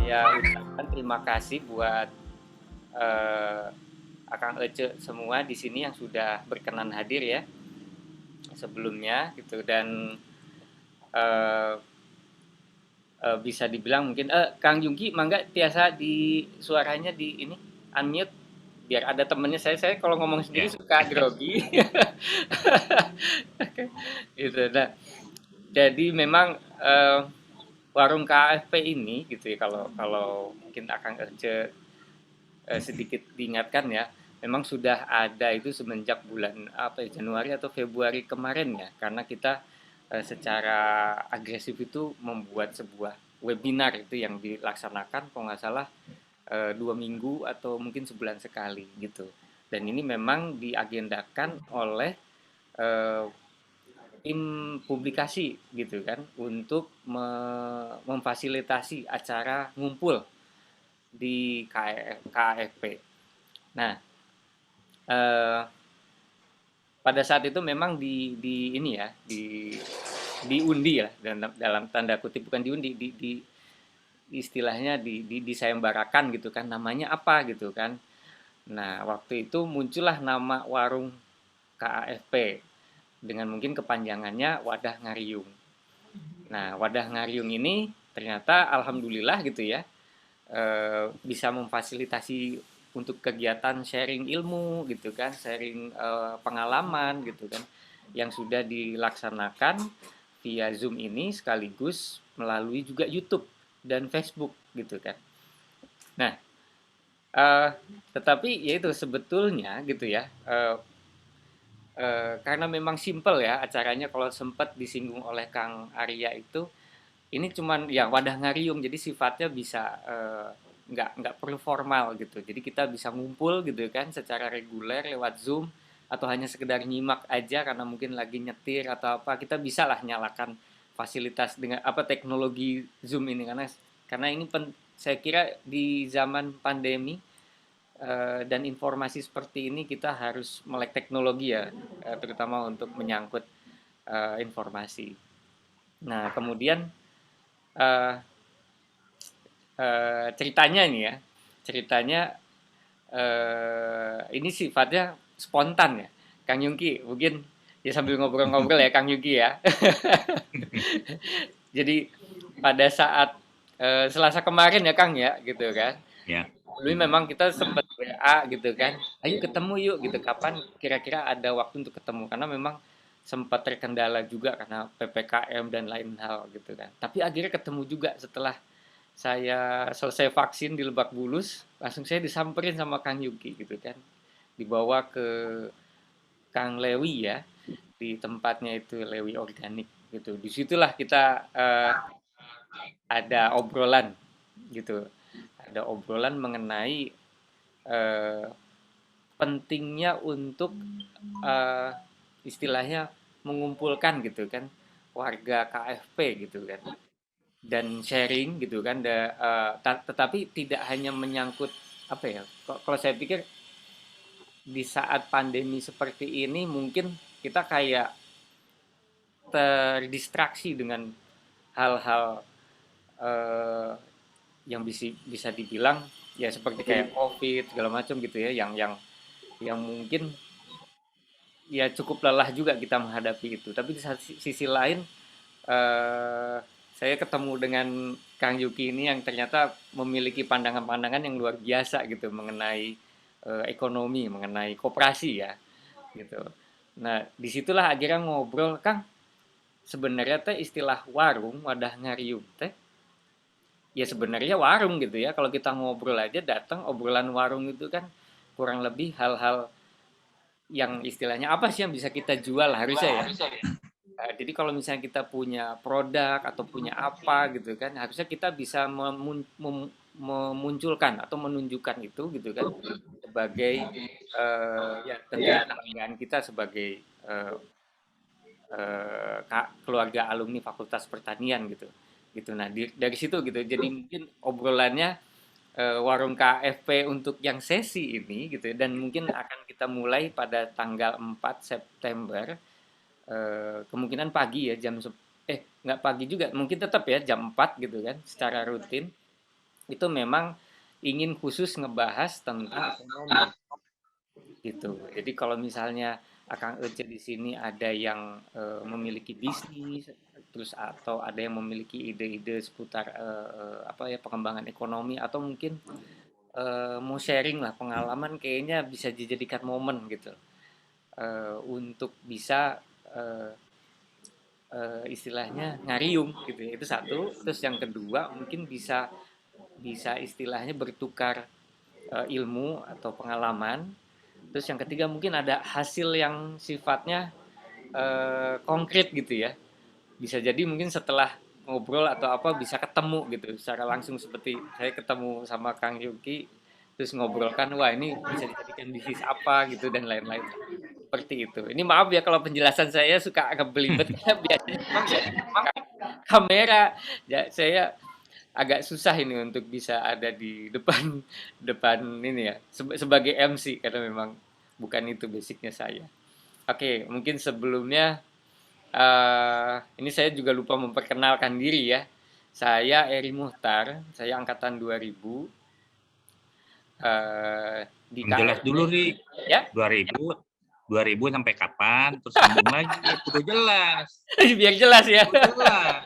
saya ucapkan terima kasih buat eh, Akang Ece semua di sini yang sudah berkenan hadir ya sebelumnya gitu dan eh, bisa dibilang mungkin Kang Yungki mangga tiasa di suaranya di ini unmute biar ada temennya saya kalau ngomong sendiri Ya. suka grogi. Gitu. Nah, jadi memang warung KFP ini gitu ya kalau kalau mungkin Akang Ece sedikit diingatkan ya, memang sudah ada itu semenjak bulan apa ya, Januari atau Februari kemarin ya, karena kita secara agresif itu membuat sebuah webinar itu yang dilaksanakan kalau nggak salah 2 minggu atau mungkin sebulan sekali gitu. Dan ini memang diagendakan oleh eh, tim publikasi gitu kan untuk memfasilitasi acara ngumpul di KFP. Nah, eh, pada saat itu memang di ini ya diundi ya dalam tanda kutip bukan diundi di istilahnya disayembarakan gitu kan namanya apa gitu kan. Nah waktu itu muncullah nama warung KAFP dengan mungkin kepanjangannya Wadah Ngariung. Nah Wadah Ngariung ini ternyata alhamdulillah gitu ya bisa memfasilitasi untuk kegiatan sharing ilmu gitu kan, sharing pengalaman gitu kan, yang sudah dilaksanakan via Zoom ini sekaligus melalui juga YouTube dan Facebook gitu kan. Nah, eh, tetapi yaitu sebetulnya gitu ya, karena memang simple ya acaranya kalau sempat disinggung oleh Kang Arya itu ini cuman ya wadah ngariung jadi sifatnya bisa nggak perlu formal gitu jadi kita bisa ngumpul gitu kan secara reguler lewat Zoom atau hanya sekedar nyimak aja karena mungkin lagi nyetir atau apa kita bisa lah nyalakan fasilitas dengan apa teknologi Zoom ini karena ini saya kira di zaman pandemi dan informasi seperti ini kita harus melek teknologi ya terutama untuk menyangkut informasi. Nah kemudian eh, ceritanya nih ya, ceritanya ini sifatnya spontan ya. Kang Yungki, mungkin ya sambil ngobrol-ngobrol ya Kang Yungki ya. Jadi pada saat Selasa kemarin ya Kang ya, gitu kan. Ya. Dulu memang kita sempat WA gitu kan. Ayo ketemu yuk gitu. Kapan kira-kira ada waktu untuk ketemu karena memang sempat terkendala juga karena PPKM dan lain hal gitu kan. Tapi akhirnya ketemu juga setelah saya selesai vaksin di Lebak Bulus, langsung saya disamperin sama Kang Yuki gitu kan. Dibawa ke Kang Lewi ya, di tempatnya itu Lewi Organik gitu. Disitulah kita ada obrolan gitu. Ada obrolan mengenai eh, pentingnya untuk eh, istilahnya mengumpulkan gitu kan warga KFP gitu kan dan sharing gitu kan tetapi tidak hanya menyangkut apa ya kalau saya pikir di saat pandemi seperti ini mungkin kita kayak terdistraksi dengan hal-hal eh, yang bisa dibilang ya seperti kayak COVID segala macam gitu ya yang mungkin ya cukup lelah juga kita menghadapi itu tapi di sisi lain eh, saya ketemu dengan Kang Yuki ini yang ternyata memiliki pandangan-pandangan yang luar biasa gitu mengenai ekonomi, mengenai koperasi ya gitu. Nah, disitulah akhirnya ngobrol, Kang, sebenarnya teh istilah warung, wadah ngariung teh, ya sebenarnya warung gitu ya. Kalau kita ngobrol aja datang obrolan warung itu kan kurang lebih hal-hal yang istilahnya apa sih yang bisa kita jual harusnya ya. Jadi kalau misalnya kita punya produk atau punya apa gitu kan, harusnya kita bisa memunculkan atau menunjukkan itu gitu kan sebagai ya tentunya kebanggaan kita sebagai keluarga alumni Fakultas Pertanian gitu. Gitu. Nah, dari situ gitu. Jadi mungkin obrolannya warung KFP untuk yang sesi ini gitu dan mungkin akan kita mulai pada tanggal 4 September kemungkinan pagi ya nggak pagi juga mungkin tetap ya jam 4 gitu kan secara rutin itu memang ingin khusus ngebahas tentang ekonomi gitu. Jadi kalau misalnya Akang Ece di sini ada yang memiliki bisnis, terus atau ada yang memiliki ide-ide seputar apa ya pengembangan ekonomi atau mungkin mau sharing lah pengalaman, kayaknya bisa dijadikan momen gitu untuk bisa eh, istilahnya ngariung gitu ya. Itu satu. Terus yang kedua mungkin bisa bisa istilahnya bertukar ilmu atau pengalaman. Terus yang ketiga mungkin ada hasil yang sifatnya konkret gitu ya. Bisa jadi mungkin setelah ngobrol atau apa bisa ketemu gitu secara langsung, seperti saya ketemu sama Kang Yuki terus ngobrolkan, wah ini bisa dijadikan bisnis apa gitu dan lain-lain seperti itu. Ini maaf ya kalau penjelasan saya suka agak belibet karena biasanya memang saya di belakang kamera ya, saya agak susah ini untuk bisa ada di depan depan ini ya sebagai MC karena memang bukan itu basicnya saya. Oke, mungkin sebelumnya ini saya juga lupa memperkenalkan diri ya. Saya Eri Muhtar, saya angkatan 2000 di Jelas KFP. dulu nih, Ya, 2000 sampai kapan, terus sambung lagi, udah jelas. biar jelas ya. Udah jelas.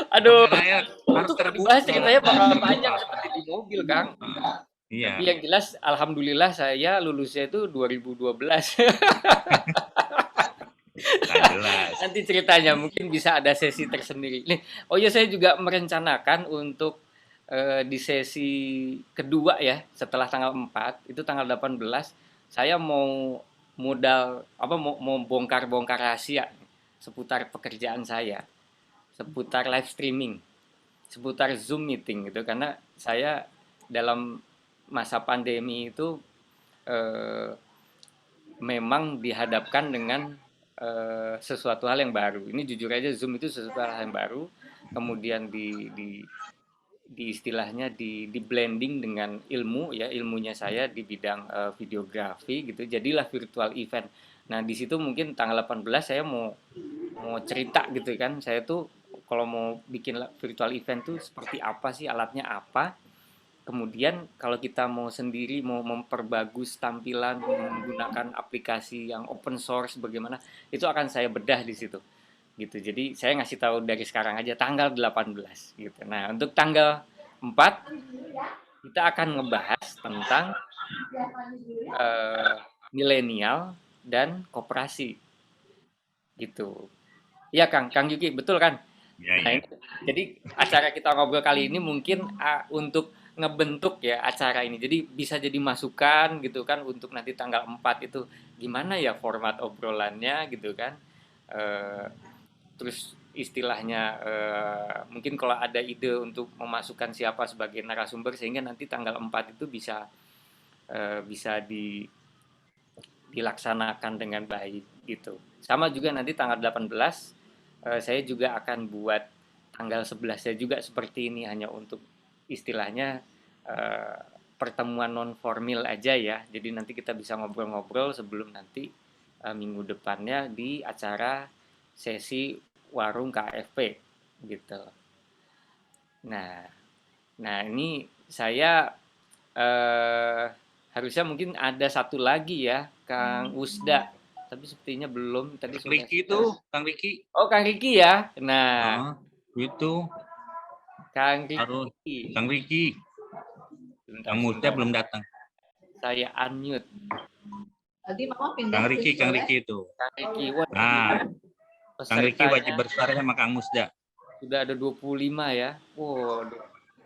Aduh, Kameranya itu harus kalau dibahas terbuka. ceritanya bakal panjang seperti di mobil, Kang. Tapi Iya, yang jelas, alhamdulillah saya lulusnya itu 2012. nah jelas. Nanti ceritanya mungkin bisa ada sesi tersendiri. Nih, oh iya saya juga merencanakan untuk di sesi kedua ya, setelah tanggal 4 itu tanggal 18, saya mau modal apa mau bongkar-bongkar rahasia seputar pekerjaan saya, seputar live streaming, seputar Zoom meeting gitu, karena saya dalam masa pandemi itu eh, memang dihadapkan dengan sesuatu hal yang baru. Ini jujur aja Zoom itu sesuatu hal yang baru, kemudian di istilahnya di blending dengan ilmu ya, ilmunya saya di bidang videografi gitu. Jadilah virtual event. Nah, di situ mungkin tanggal 18 saya mau cerita gitu kan. Saya tuh kalau mau bikin virtual event tuh seperti apa sih, alatnya apa. Kemudian kalau kita mau sendiri mau memperbagus tampilan menggunakan aplikasi yang open source bagaimana, itu akan saya bedah di situ gitu. Jadi saya ngasih tahu dari sekarang aja tanggal 18 gitu. Nah, untuk tanggal 4 kita akan ngebahas tentang eh, milenial dan koperasi gitu. Iya Kang, Kang Yuki, betul kan? Ya, Nah, ya. ini, jadi acara kita ngobrol kali ini mungkin untuk ngebentuk ya acara ini. Jadi bisa jadi masukan gitu kan untuk nanti tanggal 4 itu gimana ya format obrolannya gitu kan. Eh, Terus istilahnya mungkin kalau ada ide untuk memasukkan siapa sebagai narasumber sehingga nanti tanggal 4 itu bisa bisa dilaksanakan dengan baik gitu. Sama juga nanti tanggal 18 saya juga akan buat tanggal 11 saya juga seperti ini, hanya untuk istilahnya eh, pertemuan non formal aja ya. Jadi nanti kita bisa ngobrol-ngobrol sebelum nanti minggu depannya di acara sesi warung KFP gitu. Nah, nah ini saya harusnya mungkin ada satu lagi ya, Kang Usda. Tapi sepertinya belum. Tadi Kang sudah. Riki tuh, Kang Riki. Oh, Kang Riki ya. Nah, Itu Kang harus Riki. Kang Riki. Sebentar, Kang Musda sebentar. belum datang. Saya unmute. Tadi mama pindah Kang Riki itu. Kang Riki, wah, Nah, Kang Riki wajib pesertanya bersuara sama Kang Musda. sudah ada 25 ya. Wow,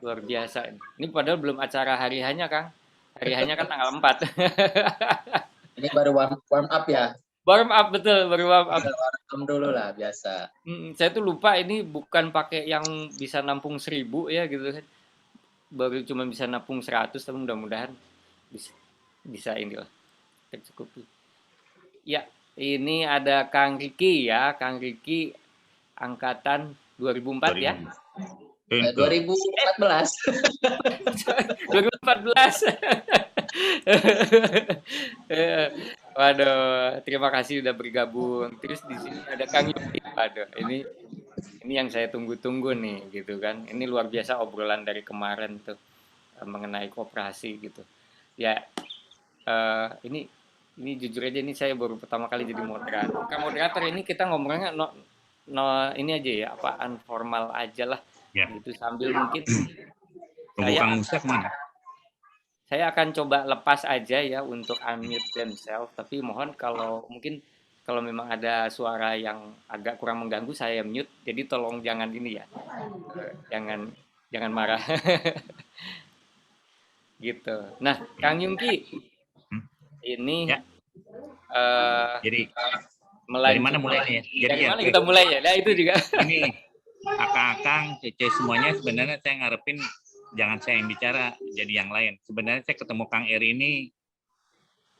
luar biasa. Ini padahal belum acara hari hanya, Kang. Hari hanya kan tanggal 4. Ini baru warm up ya. Warm up, betul, baru warm up. Warm dulu lah biasa. Saya tuh lupa ini bukan pakai yang bisa nampung 1000 ya gitu kan. Baru cuma bisa nampung 100, tapi mudah-mudahan bisa bisa inilah tercukupi. Ya, ini ada Kang Riki ya, Kang Riki angkatan 2004 ya. 2014. 2014. Waduh, terima kasih udah bergabung. Terus di sini ada Kang Yuki. Waduh, ini yang saya tunggu-tunggu nih gitu kan. Ini luar biasa obrolan dari kemarin tuh. mengenai koperasi gitu. Ya, ini jujur aja ini saya baru pertama kali jadi moderator. Bukan moderator, ini kita ngomongnya ini aja ya, apaan formal aja lah. Ya. Gitu sambil mungkin Tunggu Kang Musa kemana? saya akan coba lepas aja ya untuk unmute themselves, tapi mohon kalau mungkin kalau memang ada suara yang agak kurang mengganggu saya mute, jadi tolong jangan ini ya, jangan marah. Gitu. Nah, Kang Yungki, ini Ya. Jadi dari mana mulainya ya? Jadi dari mana kita mulai ya? Nah itu juga. Ini akang-akang, cece semuanya sebenarnya saya ngarepin jangan saya yang bicara, jadi yang lain. Sebenarnya saya ketemu Kang Eri ini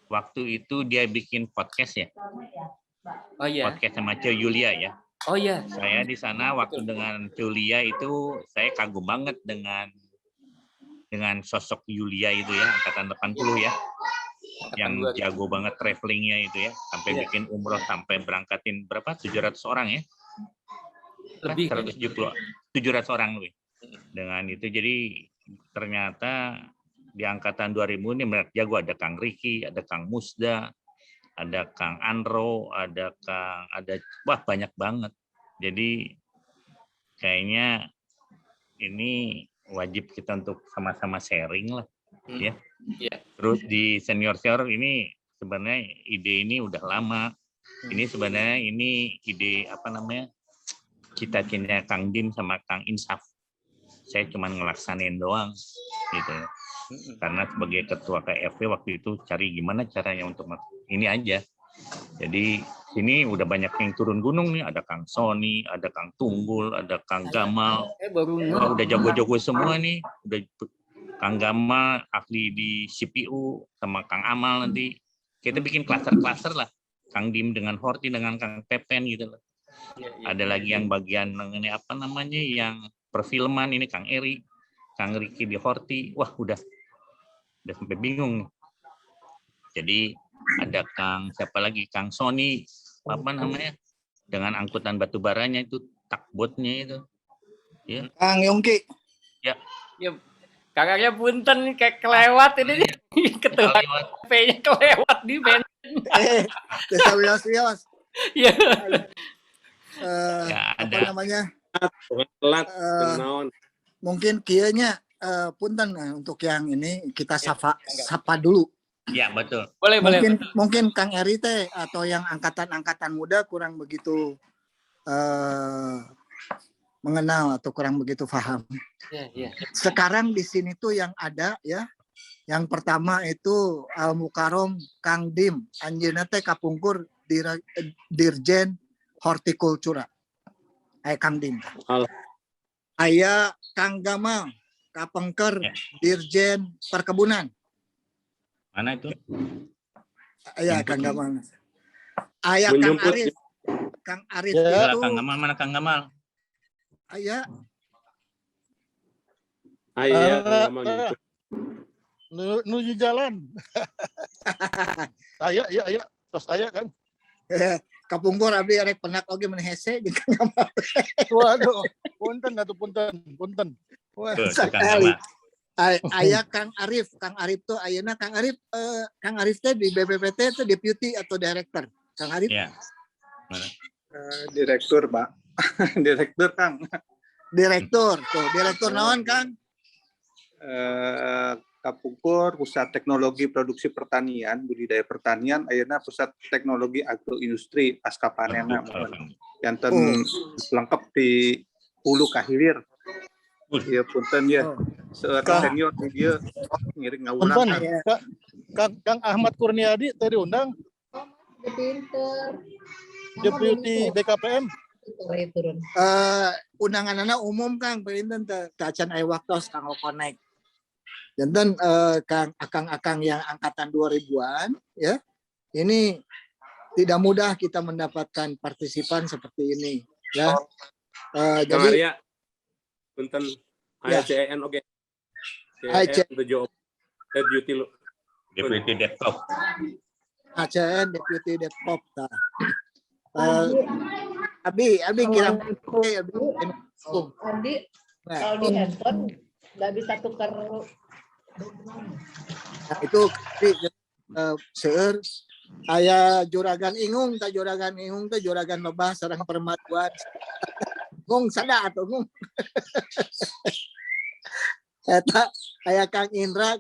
waktu itu dia bikin podcast ya. Oh iya. Podcast sama Ce Yulia ya. Oh iya. Saya di sana waktu dengan Yulia itu saya kagum banget dengan sosok Yulia itu ya, angkatan 80 ya. Yang jago banget travelingnya itu ya, sampai bikin umroh sampai berangkatin berapa? 700 orang ya. Lebih 700 orang lebih. Dengan itu jadi ternyata di angkatan 2000 ini mereka jago, ada Kang Riki, ada Kang Musda, ada Kang Andro, ada banyak banget. Jadi kayaknya ini wajib kita untuk sama-sama sharing lah ya. Terus di senior ini sebenarnya ide ini udah lama. Ini sebenarnya ide cita-citanya Kang Dim sama Kang Insaf. Saya cuma ngelaksanain doang gitu. Karena sebagai ketua KFW waktu itu cari gimana caranya untuk ini aja. Jadi sini udah banyak yang turun gunung nih, ada Kang Sony, ada Kang Tunggul, ada Kang Gamal. Udah jago-jago semua nih. Udah Kang Gamal ahli di CPU sama Kang Amal nanti. Kita bikin klaster-klaster lah. Kang Dim dengan Horti dengan Kang Pepen gitu loh. Ada lagi yang bagian mengenai yang perfilman ini Kang Eri, Kang Riki di Horti. Wah, udah sampai bingung nih. Jadi ada siapa lagi? Kang Sony dengan angkutan batu baranya itu takbotnya itu. Ya. Kang Yongki. Ya. Ya. Kakaknya punten kayak kelewat ini ketua P-nya kelewat di benteng. Desa wios-wios. Iya. Apa namanya? Telat. Mungkin kieunya punten untuk yang ini kita sapa dulu. Ya, betul. Boleh. Mungkin Kang Eri teh atau yang angkatan muda kurang begitu mengenal atau kurang begitu paham. Yeah. Sekarang di sini tuh yang ada ya, yang pertama itu Al Mukarom Kang Dim, anjeunna teh kapungkur Dirjen Hortikultura. Kang Dim. Aya Kang Gamal kapengker Dirjen Perkebunan. Mana itu? Aya Kang Gamal. Aya Kang Arif ya, itu. Kang Gamal, mana Kang Gamal? Aya menuju jalan. Aya, terus aya kan. Kapungkur abdi arek penak oge mun hese jeung Kang Gamal. Waduh, punten. Sekali. Aya Kang Arif tuh ayeuna Kang Arif teh di BPPT itu deputy atau director. Kang Arif? Ya. Direktur, Pak. Direktur, Kang. Direktur naon, Kang? Kapungkur Pusat Teknologi Produksi Pertanian, Budidaya Pertanian, ayeuna Pusat Teknologi Agroindustri pasca panenna. Yanten lengkap di hulu ka hilir. Iya punten ya. Seorang senior dia ngiring ngawulang. Kang Ahmad Kurniadi tadi undang. Deputi BKPM. Undanganana umum Kang, perinten teh acan aya waktos Kang connect. Janten Kang akang-akang yang angkatan 2000-an ya. Ini tidak mudah kita mendapatkan partisipan seperti ini ya. Jadi punten ya. CEN oke. CEN Deputy lu. Deputy Depok. CEN Deputy Depok ta. Abi kira Adi kalau di handphone nggak bisa tukar Nah, itu seueur aya juragan ingung teh juragan loba sareng permaduan. Ngung sada atuh ngung. Eta aya Kang Indra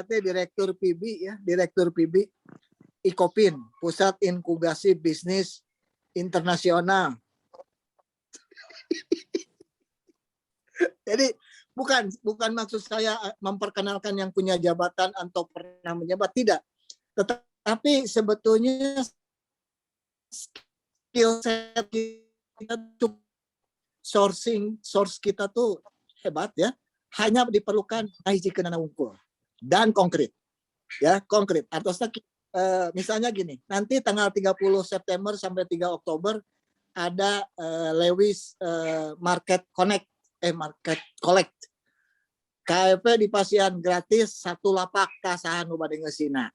teh direktur PIB ya, direktur PIB IKOPIN, Pusat Inkubasi Bisnis Internasional. Jadi bukan maksud saya memperkenalkan yang punya jabatan atau pernah menjabat, tidak. Tetapi sebetulnya skill set kita cukup, source kita tuh hebat ya. Hanya diperlukan hijikeun unggul dan konkret. Ya, konkret. Artinya misalnya gini, nanti tanggal 30 September sampai 3 Oktober ada Lewis Market Collect. KFP dipasihan gratis 1 lapak kasahan nu bade ngeusina.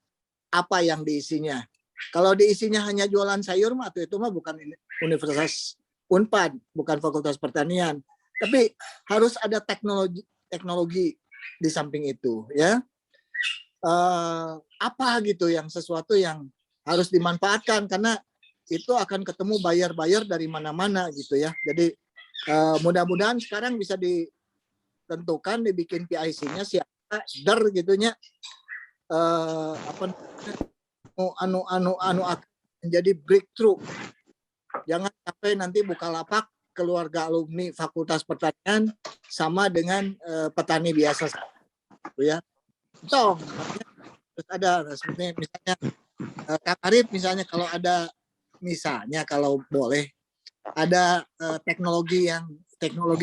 Apa yang diisinya? Kalau diisinya hanya jualan sayur mah itu mah bukan Universitas Unpad, bukan Fakultas Pertanian. Tapi harus ada teknologi di samping itu ya. Apa gitu yang sesuatu yang harus dimanfaatkan karena itu akan ketemu buyer dari mana-mana gitu ya. Jadi mudah-mudahan sekarang bisa ditentukan, dibikin PIC-nya siapa gitunya, anu menjadi breakthrough. Jangan sampai nanti Bukalapak keluarga alumni Fakultas Pertanian sama dengan petani biasa ya. Toh terus ada seperti misalnya Kak Arif misalnya kalau boleh ada teknologi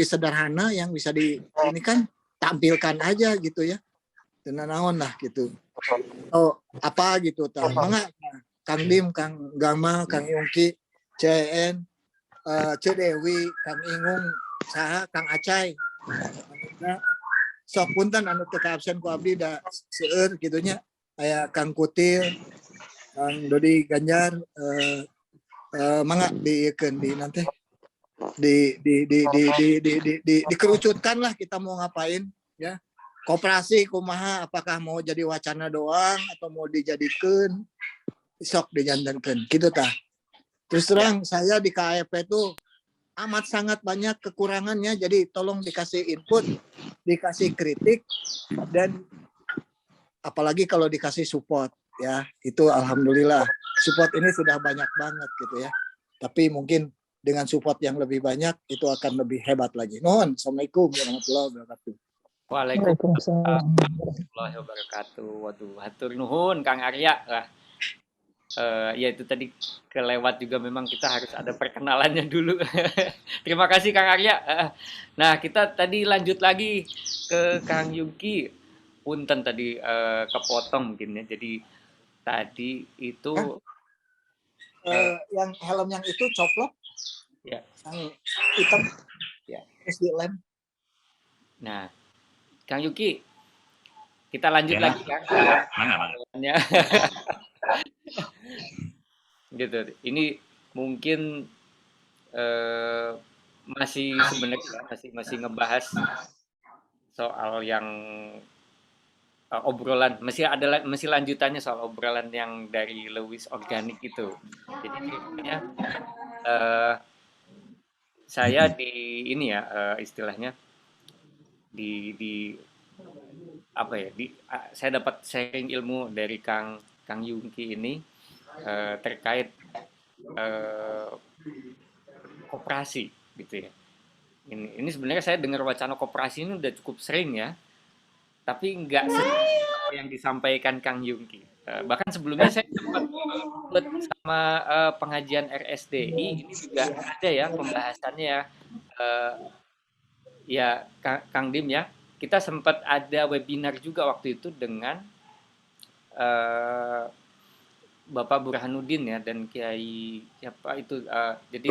sederhana yang bisa ini kan tampilkan aja gitu ya. Tenanawan lah gitu. Oh, apa gitu tah. Mangga Kang Dim, Kang Gama, Kang Yongki, CN, Dewi, Kang Ingung, saha Kang Acai. Sok punten anu teu absen ku abdi da seueur gitunya. Aya Kang Kutil, Kang Dodi Ganjar, mangga diekeun di nanti dikerucutkan lah kita mau ngapain ya. Koperasi kumaha, apakah mau jadi wacana doang atau mau dijadikan sok dijantankan gitu tah. Terus terang saya di KFP itu amat sangat banyak kekurangannya, jadi tolong dikasih input, dikasih kritik, dan apalagi kalau dikasih support ya, itu alhamdulillah support ini sudah banyak banget gitu ya. Tapi mungkin dengan support yang lebih banyak itu akan lebih hebat lagi. Nuhun. Assalamualaikum warahmatullahi wabarakatuh. Waalaikumsalam warahmatullahi wabarakatuh. Waduh, hatur nuhun Kang Arya lah. Ya itu tadi kelewat juga, memang kita harus ada perkenalannya dulu. Terima kasih Kang Arya. Nah, kita tadi lanjut lagi ke Kang Yungki. Punten tadi kepotong mungkin ya. Jadi tadi itu yang helm yang itu coplok. Ya. Yang hitam. Ya. Terus dilem. Nah, Kang Yuki, kita lanjut ya, lagi Kang. Gitu. Ini mungkin masih sebenarnya masih ngebahas soal yang obrolan, masih lanjutannya soal obrolan yang dari Lewis Organic itu. Jadi ceritanya saya di ini ya istilahnya di apa ya, saya dapat sharing ilmu dari Kang Yungki ini terkait koperasi gitu ya. Ini sebenarnya saya dengar wacana koperasi ini udah cukup sering ya, tapi nggak yang disampaikan Kang Yungki. Bahkan sebelumnya saya sempat ikut sama pengajian RSDI, ini juga ada ya pembahasannya ya. Ya Kang Dim ya, kita sempat ada webinar juga waktu itu dengan Bapak Burhanuddin ya dan Kiai siapa itu, jadi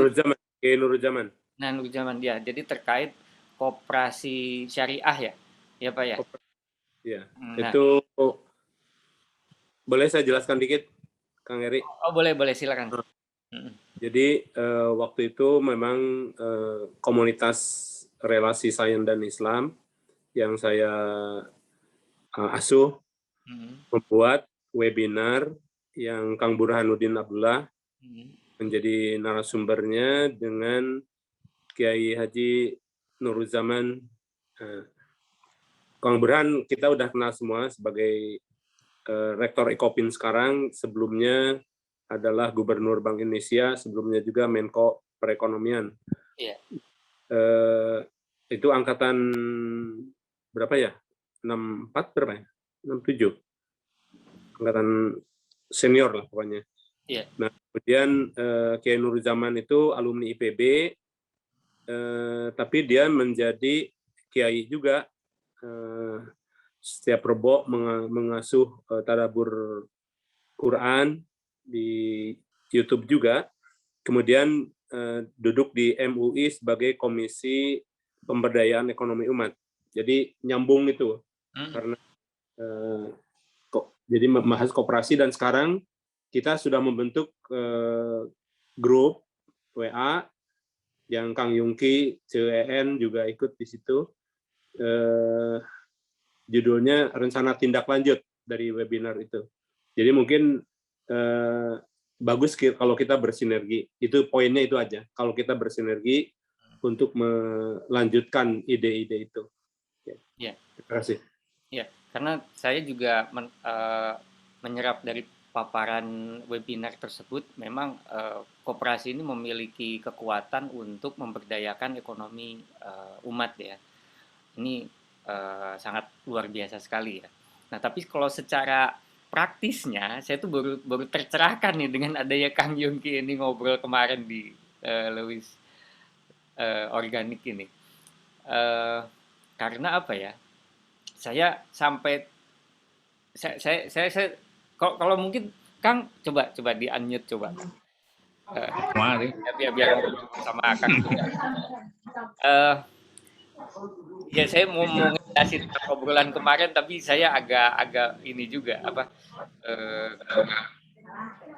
Nurjaman. Nah, Nurjaman ya. Jadi terkait koperasi syariah ya Pak ya. Iya. Nah, itu boleh saya jelaskan dikit, Kang Eri? Oh boleh silakan. Jadi waktu itu memang komunitas relasi sains dan Islam yang saya Asuh Hmm. membuat webinar yang Kang Burhanuddin Abdullah menjadi narasumbernya dengan Kiai Haji Nuruzaman. Kang Burhan kita udah kenal semua sebagai Rektor Ekopin sekarang, sebelumnya adalah Gubernur Bank Indonesia, sebelumnya juga Menko Perekonomian. Iya. Itu angkatan berapa ya? 64 berapa ya? 67. Angkatan senior lah pokoknya. Iya. Nah, kemudian Kiai Nuruzaman itu alumni IPB, tapi dia menjadi kiai juga. Setiap Rebo mengasuh tadabbur Quran di YouTube juga. Kemudian duduk di MUI sebagai Komisi Pemberdayaan Ekonomi Umat. Jadi nyambung itu karena jadi membahas koperasi, dan sekarang kita sudah membentuk grup WA yang Kang Yungki, CEN juga ikut di situ. Judulnya rencana tindak lanjut dari webinar itu. Jadi mungkin bagus kalau kita bersinergi. Itu poinnya itu aja. Kalau kita bersinergi untuk melanjutkan ide-ide itu. Ya. Terima kasih. Ya, karena saya juga menyerap dari paparan webinar tersebut, memang koperasi ini memiliki kekuatan untuk memberdayakan ekonomi umat ya. Ini sangat luar biasa sekali ya. Nah, tapi kalau secara praktisnya, saya tuh baru tercerahkan nih dengan adanya Kang Yungki ini ngobrol kemarin di Lewis Organik ini. Karena apa ya? Saya sampai saya kalau mungkin Kang coba di unmute coba. Biar ngobrol sama Kang juga. Ya saya mau ngejelasin obrolan kemarin, tapi saya agak ini juga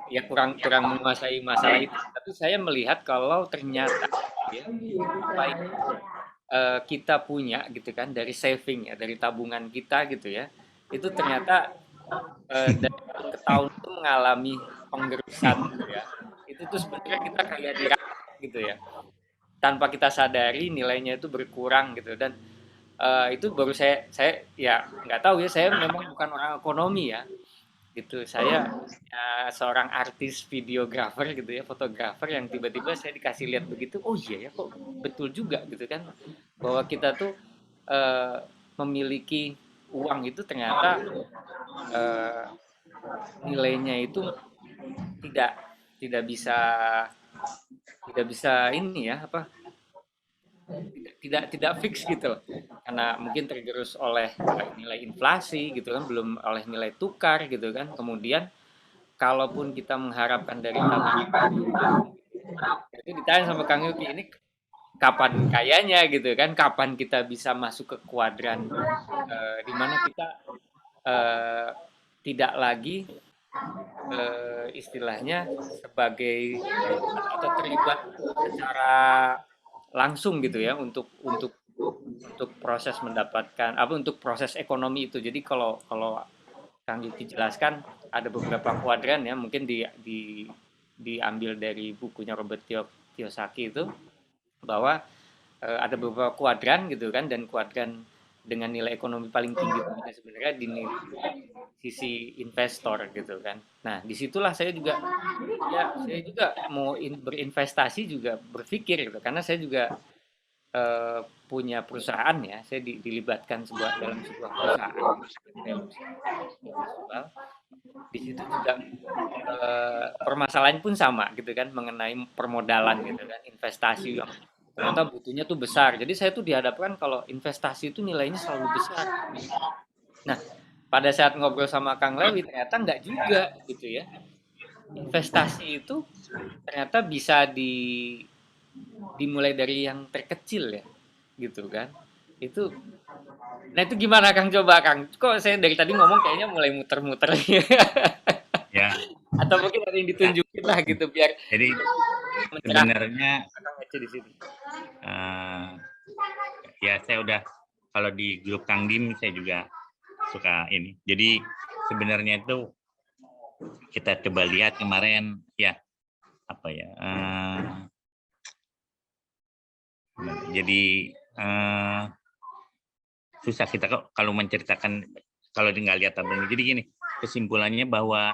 ya kurang menguasai masalah itu. Tapi saya melihat kalau ternyata ya, baik kita punya gitu kan dari saving ya, dari tabungan kita gitu ya, itu ternyata dari tahun ke tahun itu mengalami penggerusan gitu ya. Itu tuh sebenarnya kita kayak dirampok gitu ya, tanpa kita sadari nilainya itu berkurang gitu. Dan itu baru saya ya nggak tahu ya, saya memang bukan orang ekonomi ya gitu. Saya seorang artis videografer gitu ya, fotografer, yang tiba-tiba saya dikasih lihat begitu, oh iya ya kok betul juga gitu kan, bahwa kita tuh memiliki uang itu ternyata nilainya itu tidak bisa ini ya tidak fix gitu loh, karena mungkin tergerus oleh nilai inflasi gitu kan, belum oleh nilai tukar gitu kan. Kemudian kalaupun kita mengharapkan dari tabungan, itu ditanya sama Kang Yuki, ini kapan kayanya gitu kan, kapan kita bisa masuk ke kuadran di mana kita tidak lagi istilahnya sebagai atau terlibat secara langsung gitu ya untuk proses mendapatkan untuk proses ekonomi itu. Jadi kalau Kang Yuki jelaskan ada beberapa kuadran ya, mungkin diambil dari bukunya Robert Kiyosaki itu, bahwa ada beberapa kuadran gitu kan, dan kuadran dengan nilai ekonomi paling tinggi itu sebenarnya di sisi investor gitu kan. Nah, disitulah saya juga mau berinvestasi, juga berpikir gitu, karena saya juga punya perusahaan ya, saya dilibatkan dalam sebuah perusahaan. Di situ juga permasalahan pun sama gitu kan, mengenai permodalan gitu kan, investasi yang ternyata butuhnya tuh besar. Jadi saya tuh dihadapkan kalau investasi itu nilainya selalu besar. Nah, pada saat ngobrol sama Kang Lewi ternyata enggak juga gitu ya. Investasi itu ternyata bisa dimulai dari yang terkecil ya, gitu kan. Nah itu gimana Kang, coba Kang? Kok saya dari tadi ngomong kayaknya mulai muter-muter ya. Atau mungkin ada yang ditunjukin lah gitu, biar jadi sebenarnya di sini. Ya saya udah, kalau di grup Kang Dim saya juga suka ini. Jadi sebenarnya itu kita coba lihat kemarin ya apa ya. Jadi susah kita kalau menceritakan kalau nggak lihat tabelnya. Jadi gini, kesimpulannya bahwa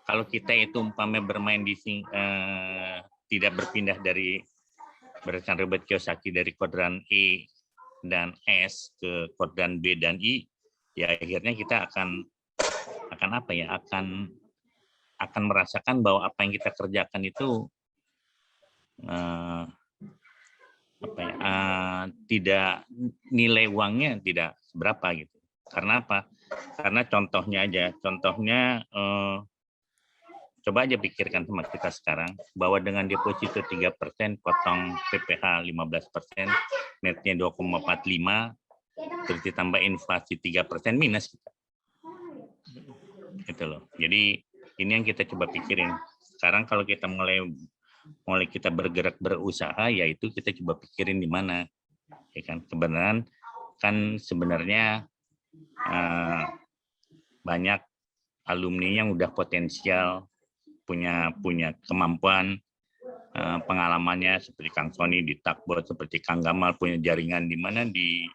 kalau kita itu umpamanya bermain di tidak berpindah dari berdasarkan Robert Kiyosaki dari kuadran E dan S ke kuadran B dan I, ya akhirnya kita akan apa ya, akan merasakan bahwa apa yang kita kerjakan itu apa ya, tidak, nilai uangnya tidak seberapa gitu. Karena apa? Karena contohnya coba aja pikirkan sama kita sekarang bahwa dengan deposito 3%, potong PPh 15%, netnya 2,45, terus ditambah inflasi 3% minus kita. Gitu loh. Jadi ini yang kita coba pikirin. Sekarang kalau kita mulai kita bergerak berusaha, yaitu kita coba pikirin di mana. Ya kan, sebenarnya banyak alumni yang udah potensial, punya kemampuan, pengalamannya seperti Kang Sony di Takbot, seperti Kang Gamal punya jaringan di mana di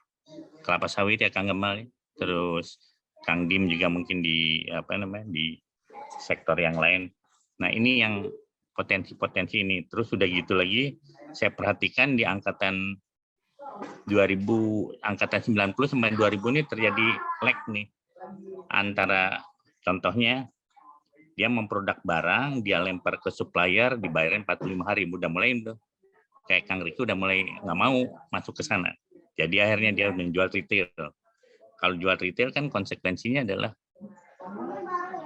kelapa sawit ya Kang Gamal, terus Kang Dim juga mungkin di di sektor yang lain. Nah ini yang potensi ini. Terus sudah gitu lagi saya perhatikan di angkatan 90 sampai 2000 ini terjadi lag nih antara, contohnya dia memproduk barang, dia lempar ke supplier, dibayarin 45 hari, udah mulai tuh. Kayak Kang Riki udah mulai nggak mau masuk ke sana. Jadi akhirnya dia menjual retail. Kalau jual retail kan konsekuensinya adalah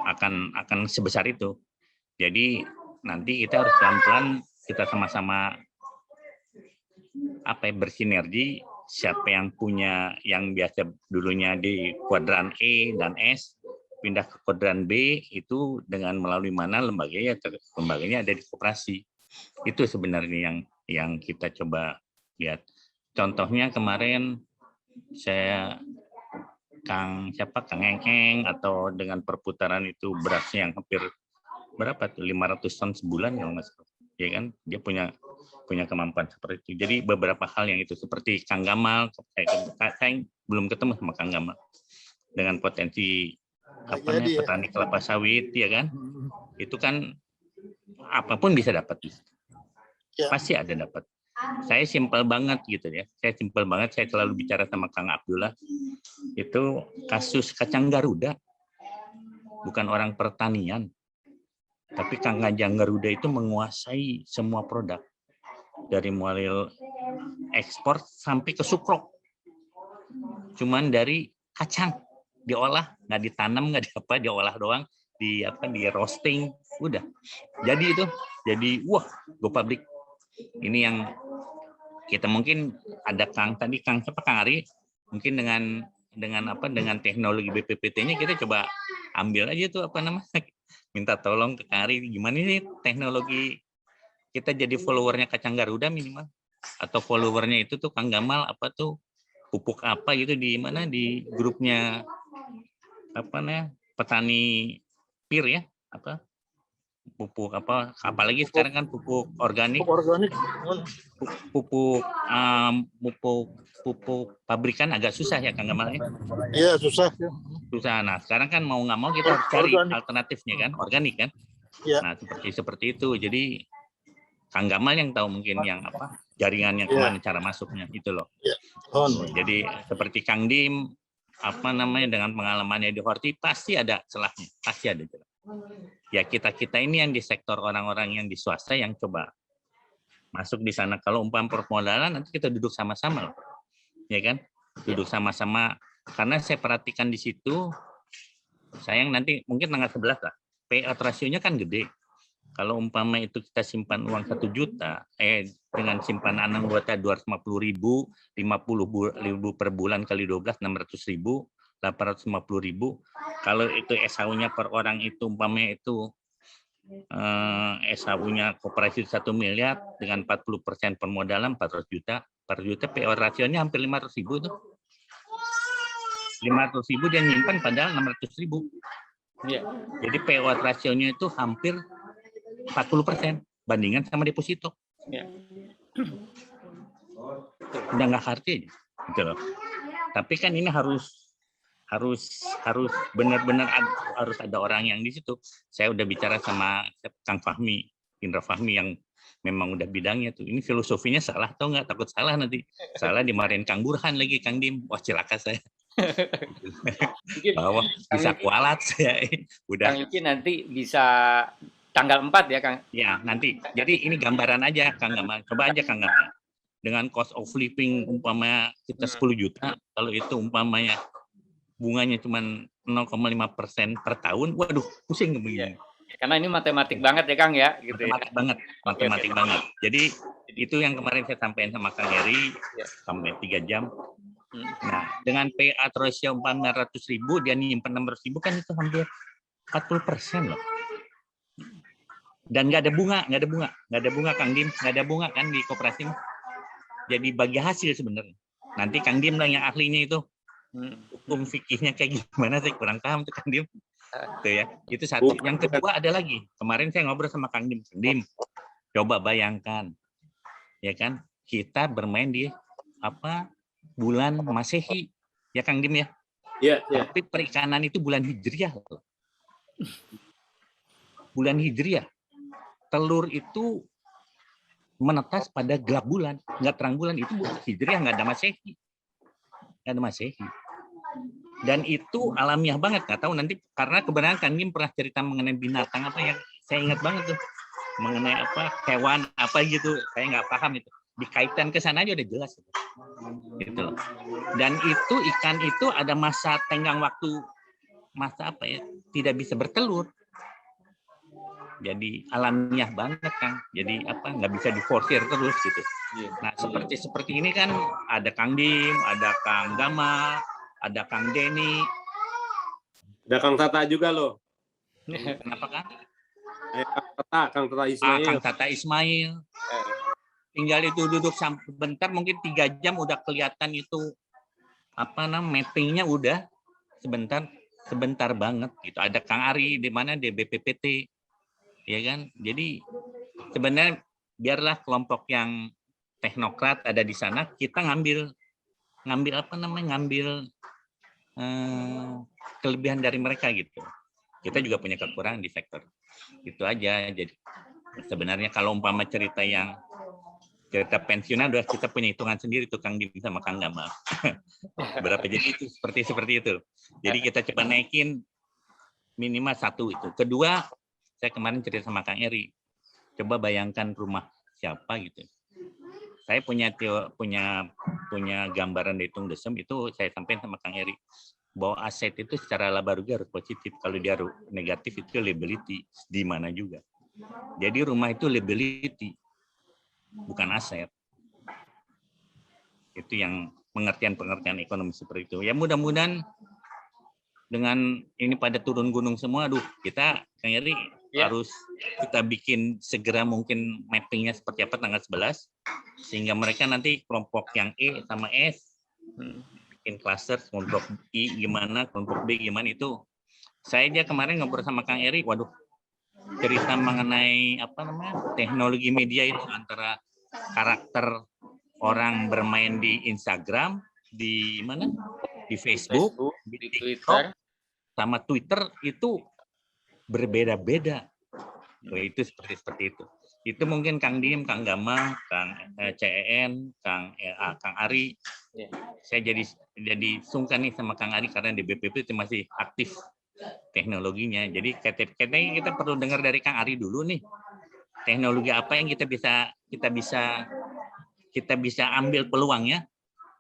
akan sebesar itu. Jadi nanti kita harus pelan-pelan, kita sama-sama bersinergi. Siapa yang punya, yang biasa dulunya di kuadran E dan S, pindah ke kuadran B itu dengan melalui mana lembaganya ada di koperasi. Itu sebenarnya yang kita coba lihat. Contohnya kemarin saya Kang Engeng, atau dengan perputaran itu berasnya yang hampir berapa tuh 500 ton sebulan kalau nggak salah. Ya kan, dia punya kemampuan seperti itu. Jadi beberapa hal yang itu seperti Kang Gamal, saya belum ketemu sama Kang Gamal dengan potensi petani kelapa sawit, ya kan? Itu kan apapun bisa dapat, pasti ada dapat. Saya simpel banget gitu ya. Saya selalu bicara sama Kang Abdullah. Itu kasus kacang Garuda, bukan orang pertanian, tapi Kang Kacang Garuda itu menguasai semua produk dari mulai ekspor sampai ke sukrok. Cuman dari kacang diolah, nggak ditanam, nggak diolah doang, di roasting, udah. Jadi wah, go public. Ini yang kita mungkin ada Kang Ari, mungkin dengan teknologi BPPT-nya kita coba ambil aja tuh minta tolong ke Kang Ari, gimana nih teknologi kita jadi followernya Kacang Garuda minimal, atau followernya itu tuh Kang Gamal pupuk apa gitu di grupnya petani pir ya, pupuk apalagi sekarang kan pupuk organik, pupuk pabrikan agak susah ya Kang Gamal ya. Iya susah. Nah sekarang kan mau nggak mau kita harus cari alternatifnya kan, organik kan. Ya. Nah seperti itu. Jadi Kang Gamal yang tahu mungkin yang jaringannya kemana, cara masuknya itu loh. Ya. Jadi seperti Kang Dim dengan pengalamannya di Horti pasti ada celahnya, pasti ada celah. Ya kita ini yang di sektor orang-orang yang di swasta yang coba masuk di sana. Kalau umpam permodalan nanti kita duduk sama-sama loh. Ya kan? Duduk sama-sama, karena saya perhatikan di situ, sayang nanti mungkin tanggal 11 lah. Payout rasionya kan gede. Kalau umpama itu kita simpan uang 1 juta, dengan simpanan anggota 250.000, 50.000 per bulan kali 12, 600.000, 850.000. Kalau itu SHU-nya per orang itu umpamanya itu SHU-nya koperasi 1 miliar dengan 40% permodalan 400 juta per juta, PO rasionya hampir 500.000 tuh. 500.000 dia nyimpan padahal 600.000. Iya. Jadi payout rasionya itu hampir 40% bandingan sama deposito. Iya. Udah nggak artinya, gitu loh. Tapi kan ini harus benar-benar harus ada orang yang di situ. Saya udah bicara sama Kang Fahmi, Indra Fahmi yang memang udah bidangnya tuh. Ini filosofinya salah atau nggak? Takut salah nanti. Salah dimarahin Kang Burhan lagi, Kang Dim. Wah, celaka saya. Bahwa bisa kualat saya. Udah. Kang Yuki nanti bisa tanggal 4 ya, Kang? Ya, nanti. Jadi ini gambaran aja, Kang Gama. Coba aja, Kang Gama. Dengan cost of living umpamanya kita 10 juta, kalau itu umpamanya bunganya cuma 0,5% per tahun, waduh, pusing begini. Karena ini matematik banget ya, Kang ya, gitu Matematik banget. Jadi itu yang kemarin saya sampaikan sama Kang Heri sampai 3 jam. Nah, dengan payout ratio 400.000 dia nyimpen 600.000 kan itu hampir 40% loh. Dan nggak ada bunga Kang Dim, nggak ada bunga kan di koperasi. Jadi bagi hasil sebenarnya. Nanti Kang Dim lah yang ahlinya itu. Hukum fikihnya kayak gimana saya kurang paham tuh Kang Dim. Tuh ya, itu satu. Yang kedua ada lagi. Kemarin saya ngobrol sama Kang Dim. Kang Dim, coba bayangkan, ya kan? Kita bermain di bulan Masehi, ya Kang Dim ya. Iya. Tapi perikanan itu bulan Hijriah. Bulan Hijriah. Telur itu menetas pada gelap bulan, nggak terang bulan, itu bulan Hijriah, nggak ada Masehi. Dan itu alamiah banget, nggak tahu nanti karena kebenaran Kang Dim pernah cerita mengenai binatang apa yang saya ingat banget tuh, mengenai hewan apa gitu, saya nggak paham itu. Dikaitkan ke sana aja udah jelas gitu. Dan itu ikan itu ada masa tenggang waktu, tidak bisa bertelur. Jadi alamiah banget Kang. Jadi nggak bisa diforsir terus gitu. Nah seperti ini kan ada Kang Dim, ada Kang Gama, ada Kang Denny, ada Kang Tata juga loh. Kenapa Kang? Kang Tata Ismail. Kang Tata Ismail. Tinggal itu duduk sebentar, mungkin 3 jam udah kelihatan itu mappingnya udah sebentar banget gitu. Ada Kang Ari di mana di BPPT. Ya kan, jadi sebenarnya biarlah kelompok yang teknokrat ada di sana, kita ngambil kelebihan dari mereka gitu. Kita juga punya kekurangan di sektor itu aja. Jadi sebenarnya kalau umpama cerita pensiunan udah kita punya hitungan sendiri tuh Kang Dim sama Kang Gama. Berapa jadi itu seperti itu. Jadi kita coba naikin minimal 1 itu. Kedua, saya kemarin cerita sama Kang Eri, coba bayangkan rumah siapa gitu. Saya punya gambaran dari Hitung Desem, itu saya sampaikan sama Kang Eri, bahwa aset itu secara laba rugi harus positif. Kalau dia negatif itu liability, di mana juga. Jadi rumah itu liability, bukan aset. Itu yang pengertian ekonomi seperti itu. Ya mudah-mudahan dengan ini pada turun gunung semua, kita Kang Eri harus kita bikin segera mungkin mappingnya seperti apa tanggal 11 sehingga mereka nanti kelompok yang E sama S bikin cluster, kelompok I gimana, kelompok B gimana itu. Saya aja kemarin ngobrol sama Kang Eri, cerita mengenai teknologi media itu antara karakter orang bermain di Instagram, di Facebook, di TikTok, sama Twitter itu berbeda-beda. Itu seperti itu. Itu mungkin Kang Dim, Kang Gama, Kang CEN, Kang Ari. Saya jadi sungkan nih sama Kang Ari karena di BPP itu masih aktif teknologinya. Jadi kayaknya kita perlu dengar dari Kang Ari dulu nih. Teknologi apa yang kita bisa ambil peluangnya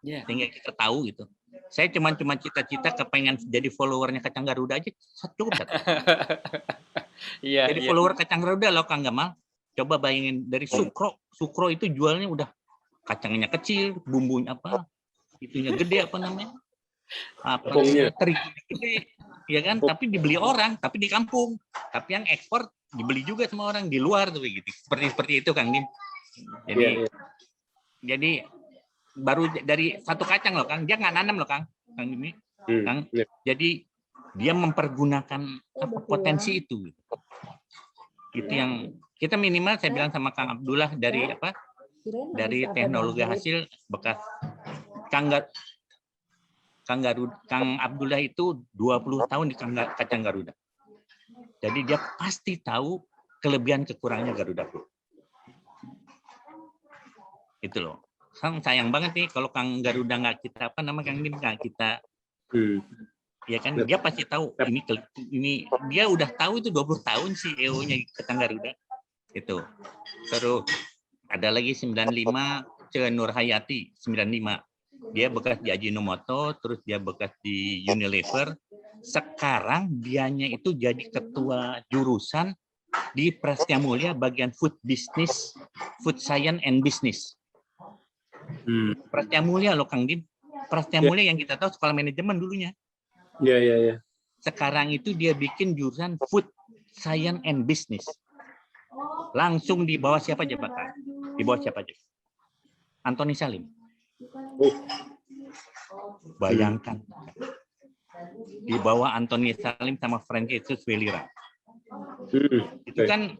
sehingga kita tahu gitu. Saya cuma cita-cita kepengen jadi followernya Kacang Garuda aja cukup. Jadi follower Kacang Garuda loh Kang Gamal. Coba bayangin dari Sukro itu jualnya udah kacangnya kecil, bumbunya itunya gede terigu gede, ya kan? Tapi dibeli orang, tapi di kampung. Tapi yang ekspor dibeli juga sama orang di luar tuh gitu. Seperti itu Kang Dim. Jadi baru dari 1 kacang loh Kang, dia nggak nanam loh Kang Dim. Kang. Jadi dia mempergunakan potensi itu. Itu yang kita minimal saya bilang sama Kang Abdullah dari dari teknologi hasil bekas Kang Abdullah itu 20 tahun di kacang Garuda. Jadi dia pasti tahu kelebihan kekurangannya Garuda Pro. Itu loh. Sayang banget nih kalau Kang Garuda nggak kita Kang Dim nggak kita. Ya kan dia pasti tahu ini dia udah tahu itu 20 tahun sih EO-nya kacang Garuda. Itu. Terus ada lagi 95 Nur Hayati 95. Dia bekas di Ajinomoto, terus dia bekas di Unilever. Sekarang dianya itu jadi ketua jurusan di Prastia Mulia bagian food business, food science and business. Prastia Mulia loh Kang Dim. Prastia Mulia yang kita tahu sekolah manajemen dulunya. Iya. Sekarang itu dia bikin jurusan food science and business. Langsung di bawah siapa aja Pak? Di bawah siapa aja? Antoni Salim. Bayangkan. Di bawah Antoni Salim sama Francis Welira. Itu kan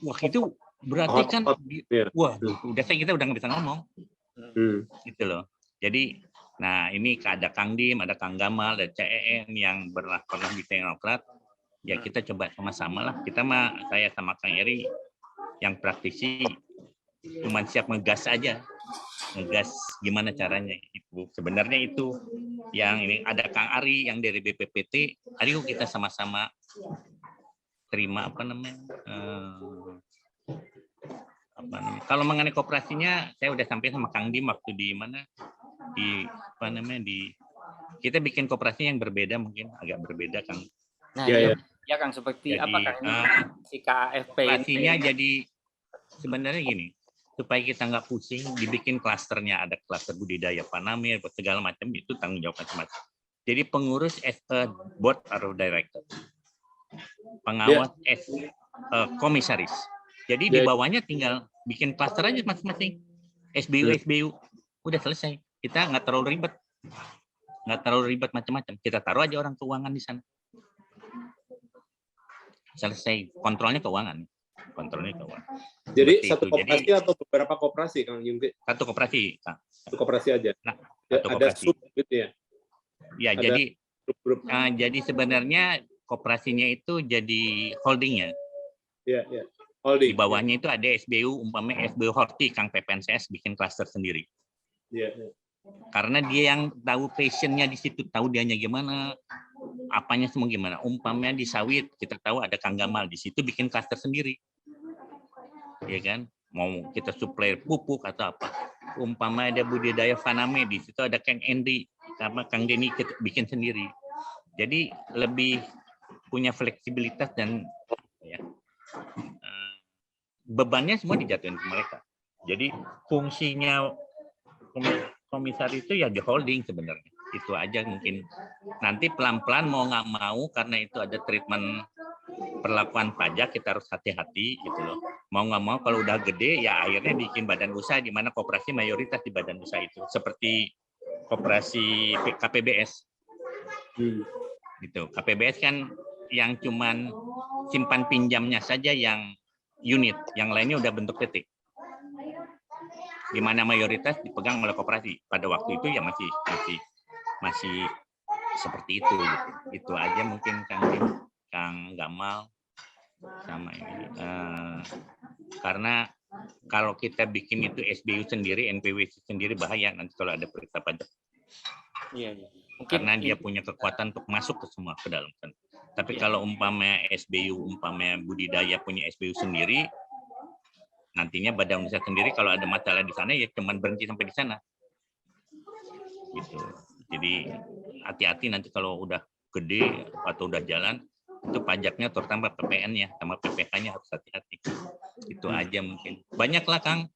wah itu berarti kan wah udah kita udah nggak bisa ngomong. Gitu loh. Jadi nah ini ada Kang Dim, ada Kang Gamal, ada CEN yang pernah di Teknokrat. Ya kita coba sama-sama lah. Kita saya sama Kang Eri yang praktisi cuma siap ngegas aja. Ngegas gimana caranya Ibu. Sebenarnya itu yang ini ada Kang Ari yang dari BPPT. Ayo kita sama-sama terima kalau mengenai kooperasinya saya udah sampai sama Kang Dim waktu di mana di kita bikin kooperasi yang berbeda mungkin agak berbeda Kang. Nah, ya Kang seperti jadi, apa Kang si KAFP kooperasinya jadi sebenarnya gini supaya kita nggak pusing dibikin klasternya ada klaster budidaya Panamir segala macam itu tanggung jawab macam-macam. Jadi pengurus as a board or director, pengawas as komisaris. Jadi di bawahnya tinggal bikin klaster aja masing-masing. SBU udah selesai. Kita nggak terlalu ribet macam-macam. Kita taruh aja orang keuangan di sana. Selesai. Kontrolnya keuangan. Jadi satu koperasi atau beberapa koperasi Kang Yungki? Satu koperasi. Satu koperasi aja. Nah, ada sub gitu ya? Ya, ada grup. Jadi sebenarnya koperasinya itu jadi holdingnya. Iya. Holding. Di bawahnya itu ada SBU, umpamanya SBU Horti, Kang PPNCS bikin klaster sendiri. Iya. Karena dia yang tahu passionnya di situ, tahu dianya gimana, apanya semua gimana. Umpamanya di sawit, kita tahu ada Kang Gamal di situ bikin klaster sendiri. Ya kan? Mau kita suplai pupuk atau apa. Umpamanya ada budidaya Faname, di situ ada Kang Endi, sama Kang Deni bikin sendiri. Jadi lebih punya fleksibilitas dan bebannya semua dijatuhin ke mereka. Jadi fungsinya komisaris itu ya di holding sebenarnya. Itu aja mungkin. Nanti pelan-pelan mau nggak mau karena itu ada treatment perlakuan pajak kita harus hati-hati gitu loh. Mau nggak mau kalau udah gede ya akhirnya bikin badan usaha di mana koperasi mayoritas di badan usaha itu. Seperti koperasi KPBS. Gitu. KPBS kan yang cuman simpan pinjamnya saja yang unit, yang lainnya udah bentuk PT. Di mana mayoritas dipegang oleh koperasi. Pada waktu itu ya masih seperti itu. Gitu. Itu aja mungkin Kang Gamal sama ini. Karena kalau kita bikin itu SBU sendiri, NPWC sendiri bahaya nanti kalau ada periksa pajak. Iya. Karena dia punya kekuatan untuk masuk ke semua ke dalam. Tapi kalau umpamanya SBU, umpamanya budidaya punya SBU sendiri, nantinya badan usaha sendiri kalau ada masalah di sana ya cuman berhenti sampai di sana. Gitu. Jadi hati-hati nanti kalau udah gede atau udah jalan itu pajaknya terutama PPN-nya sama PPH-nya harus hati-hati. Itu aja mungkin. Banyaklah Kang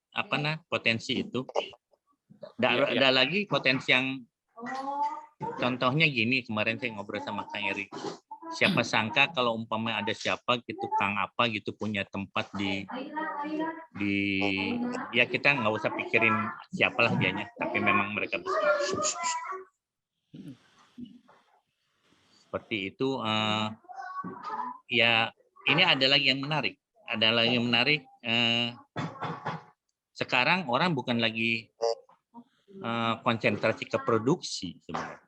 potensi itu. Ada lagi potensi yang contohnya gini, kemarin saya ngobrol sama Kang Eri. Siapa sangka kalau umpamanya ada siapa gitu Kang apa gitu punya tempat di ya kita nggak usah pikirin siapalah dianya, tapi memang mereka seperti itu. Ya, ini ada lagi yang menarik. Sekarang orang bukan lagi konsentrasi ke produksi sebenarnya.